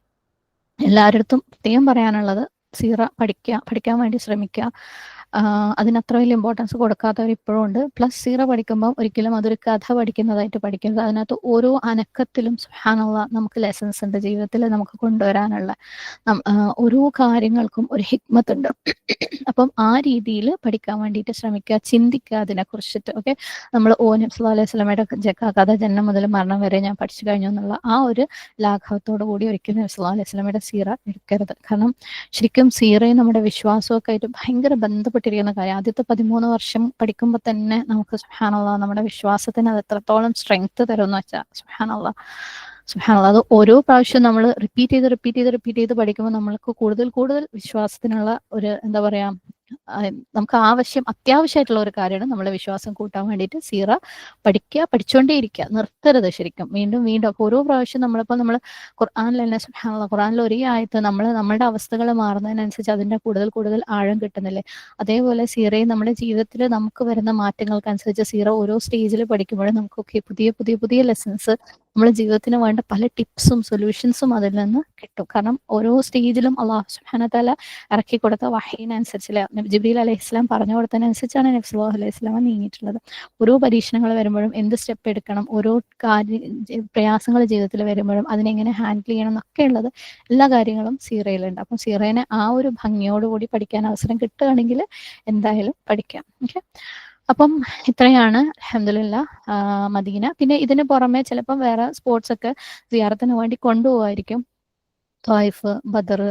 എല്ലാവരുടെ പ്രത്യേകം പറയാനുള്ളത് സീറ പഠിക്കാൻ വേണ്ടി ശ്രമിക്കുക. അതിനത്ര വലിയ ഇമ്പോർട്ടൻസ് കൊടുക്കാത്തവർ ഇപ്പോഴും ഉണ്ട്. പ്ലസ് സീറ പഠിക്കുമ്പോൾ ഒരിക്കലും അതൊരു കഥ പഠിക്കുന്നതായിട്ട് പഠിക്കരുത്. അതിനകത്ത് ഓരോ അനക്കത്തിലും സുബ്ഹാനല്ലാഹ് നമുക്ക് ലെസൺസ് ഉണ്ട്, ജീവിതത്തിൽ നമുക്ക് കൊണ്ടുവരാനുള്ള ഓരോ കാര്യങ്ങൾക്കും ഒരു ഹിക്മത്ത് ഉണ്ട്. അപ്പം ആ രീതിയിൽ പഠിക്കാൻ വേണ്ടിയിട്ട് ശ്രമിക്കുക, ചിന്തിക്കുക അതിനെക്കുറിച്ചിട്ട്. ഓക്കെ, നമ്മൾ നബി സല്ലല്ലാഹു അലൈഹി വസല്ലമയുടെ കഥ ജന്മം മുതൽ മരണം വരെ ഞാൻ പഠിച്ചു കഴിഞ്ഞു എന്നുള്ള ആ ഒരു ലാഘവത്തോടു കൂടി ഒരിക്കലും നബി സല്ലല്ലാഹു അലൈഹി വസല്ലമയുടെ സീറ എടുക്കരുത്. കാരണം ശരിക്കും സീറയും നമ്മുടെ വിശ്വാസമൊക്കെ ആയിട്ട് ഭയങ്കര ബന്ധപ്പെട്ടിരിക്കുന്ന കാര്യം. ആദ്യത്തെ 13 വർഷം പഠിക്കുമ്പോൾ തന്നെ നമുക്ക് സുബ്ഹാനല്ലാഹ് നമ്മുടെ വിശ്വാസത്തിന് അത് എത്രത്തോളം സ്ട്രെങ്ത് തരുമെന്ന് വെച്ചാൽ സുബ്ഹാനല്ലാഹ് അത് ഓരോ പ്രാവശ്യം നമ്മൾ റിപ്പീറ്റ് ചെയ്ത് പഠിക്കുമ്പോൾ നമ്മൾക്ക് കൂടുതൽ വിശ്വാസത്തിനുള്ള ഒരു എന്താ പറയാ, നമുക്ക് അത്യാവശ്യമായിട്ടുള്ള ഒരു കാര്യമാണ് നമ്മളെ വിശ്വാസം കൂട്ടാൻ വേണ്ടിയിട്ട് സീറ പഠിച്ചുകൊണ്ടേ ഇരിക്കുക, നിർത്തരുത് ശരിക്കും. വീണ്ടും അപ്പോൾ ഓരോ പ്രാവശ്യം നമ്മൾ ഖുർആനിൽ തന്നെ സുബ്ഹാനല്ലാഹ്, ഖുർആനിൽ ഒരേ ആയത്ത് നമ്മളുടെ അവസ്ഥകൾ മാറുന്നതിനനുസരിച്ച് അതിന്റെ കൂടുതൽ ആഴം കിട്ടുന്നില്ലേ. അതേപോലെ സീറയും നമ്മുടെ ജീവിതത്തിൽ നമുക്ക് വരുന്ന മാറ്റങ്ങൾക്കനുസരിച്ച് സീറ ഓരോ സ്റ്റേജിൽ പഠിക്കുമ്പോഴും നമുക്കൊക്കെ പുതിയ ലെസൺസ്, നമ്മുടെ ജീവിതത്തിന് വേണ്ട പല ടിപ്സും സൊല്യൂഷൻസും അതിൽ നിന്ന് കിട്ടും. കാരണം ഓരോ സ്റ്റേജിലും അല്ലാഹു സുബ്ഹാനഹു വ തആല ഇറക്കി കൊടുത്ത വഹീനനുസരിച്ച് ജിബ്രീൽ അലൈഹിസ്സലാം പറഞ്ഞു കൊടുത്തതിനനുസരിച്ചാണ് നബി സല്ലല്ലാഹു അലൈഹി വസല്ലമ നീങ്ങിയിട്ടുള്ളത്. ഓരോ പരീക്ഷണങ്ങൾ വരുമ്പോഴും എന്ത് സ്റ്റെപ്പ് എടുക്കണം, ഓരോ പ്രയാസങ്ങൾ ജീവിതത്തിൽ വരുമ്പോഴും അതിനെങ്ങനെ ഹാൻഡിൽ ചെയ്യണം എന്നൊക്കെ ഉള്ളത് എല്ലാ കാര്യങ്ങളും സീറയിലുണ്ട്. അപ്പം സീറേനെ ആ ഒരു ഭംഗിയോടുകൂടി പഠിക്കാൻ അവസരം കിട്ടുകയാണെങ്കിൽ എന്തായാലും പഠിക്കാം. ഓക്കെ, അപ്പം ഇത്രയാണ് അൽഹംദുലില്ലാഹ് മദീന. പിന്നെ ഇതിന് പുറമെ ചിലപ്പം വേറെ സ്പോർട്സ് ഒക്കെ സിയാറത്തിന് വേണ്ടി കൊണ്ടുപോകുമായിരിക്കും. ത്വായിഫ്, ബദർ,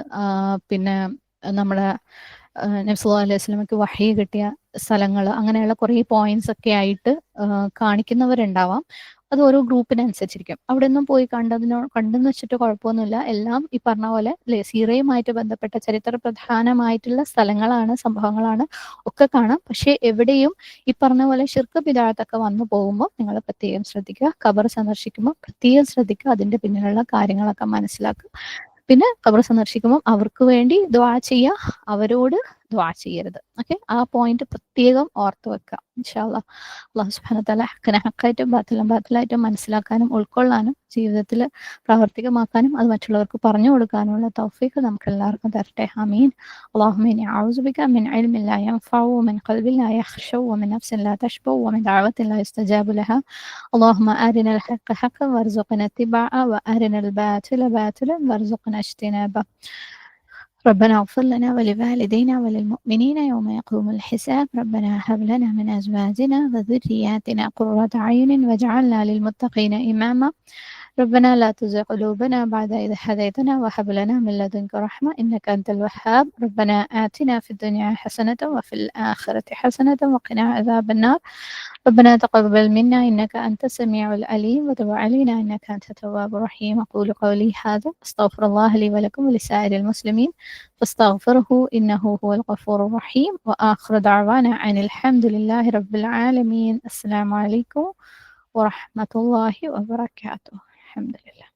പിന്നെ നമ്മുടെ നബി സല്ലല്ലാഹു അലൈഹി വസല്ലമയ്ക്ക് വഹി കിട്ടിയ സ്ഥലങ്ങൾ, അങ്ങനെയുള്ള കുറേ പോയിന്റ്സ് ഒക്കെ ആയിട്ട് കാണിക്കുന്നവരുണ്ടാവാം. അത് ഓരോ ഗ്രൂപ്പിനനുസരിച്ചിരിക്കും. അവിടെ ഒന്നും പോയി കണ്ടെന്ന് വെച്ചിട്ട് കുഴപ്പമൊന്നുമില്ല. എല്ലാം ഈ പറഞ്ഞ പോലെ സീറയുമായിട്ട് ബന്ധപ്പെട്ട ചരിത്ര പ്രധാനമായിട്ടുള്ള സ്ഥലങ്ങളാണ്, സംഭവങ്ങളാണ്, ഒക്കെ കാണാം. പക്ഷെ എവിടെയും ഈ പറഞ്ഞ പോലെ ശിർക്ക് ബിദ്അത്തൊക്കെ വന്നു പോകുമ്പോൾ നിങ്ങൾ പ്രത്യേകം ശ്രദ്ധിക്കുക. ഖബർ സന്ദർശിക്കുമ്പോൾ പ്രത്യേകം ശ്രദ്ധിക്കുക, അതിന്റെ പിന്നിലുള്ള കാര്യങ്ങളൊക്കെ മനസ്സിലാക്കുക. പിന്നെ ഖബർ സന്ദർശിക്കുമ്പോൾ അവർക്ക് വേണ്ടി ദുആ ചെയ്യുക, അവരോട് ദുആ ചെയ്യരുത്. ഓക്കെ, ആ പോയിന്റ് പ്രത്യേകം ഓർത്ത് വെക്കുക. ഇൻഷാ അല്ലാഹ് അല്ലാഹു സുബ്ഹാനഹു വ തആല ഹഖിനെ ഹഖായിട്ടും ബാത്തിലായിട്ടും മനസ്സിലാക്കാനും ഉൾക്കൊള്ളാനും ജീവിതത്തിൽ പ്രാവർത്തികമാക്കാനും അത് മറ്റുള്ളവർക്ക് പറഞ്ഞു കൊടുക്കാനുള്ള തൗഫീഖ് നമുക്ക് എല്ലാവർക്കും തരട്ടെ. ആമീൻ. അല്ലാഹുമ്മ ഇന്നി അഊദു ബിക മിൻ ഇൽമിൻ ലാ യൻഫഉ വമിൻ ഖൽബിൻ ലാ യഖ്ശഉ വമിൻ നഫ്സിൻ ലാ തശ്ബഉ വമിൻ ദഅവത്തിൻ ലാ യുസ്തജാബു ലഹാ. اللهم أرنا الحق حقا وارزقنا اتباعه وأرنا الباطل باطلا وارزقنا اجتنابه. ربنا اغفر لنا ولوالدينا وللمؤمنين يوم يقوم الحساب. ربنا هب لنا من أزواجنا وذرياتنا قرة أعين واجعلنا للمتقين إماما. ربنا لا تزغ قلوبنا بعد إذ هديتنا وهب لنا من لدنك رحمة إنك أنت الوهاب. ربنا آتنا في الدنيا حسنة وفي الآخرة حسنة وقنا عذاب النار. ربنا تقبل منا إنك أنت السميع العليم وتب علينا إنك أنت التواب الرحيم. أقول قولي هذا أستغفر الله لي ولكم ولسائر المسلمين فاستغفره إنه هو الغفور الرحيم. وآخر دعوانا عن الحمد لله رب العالمين. السلام عليكم ورحمة الله وبركاته. الحمد لله.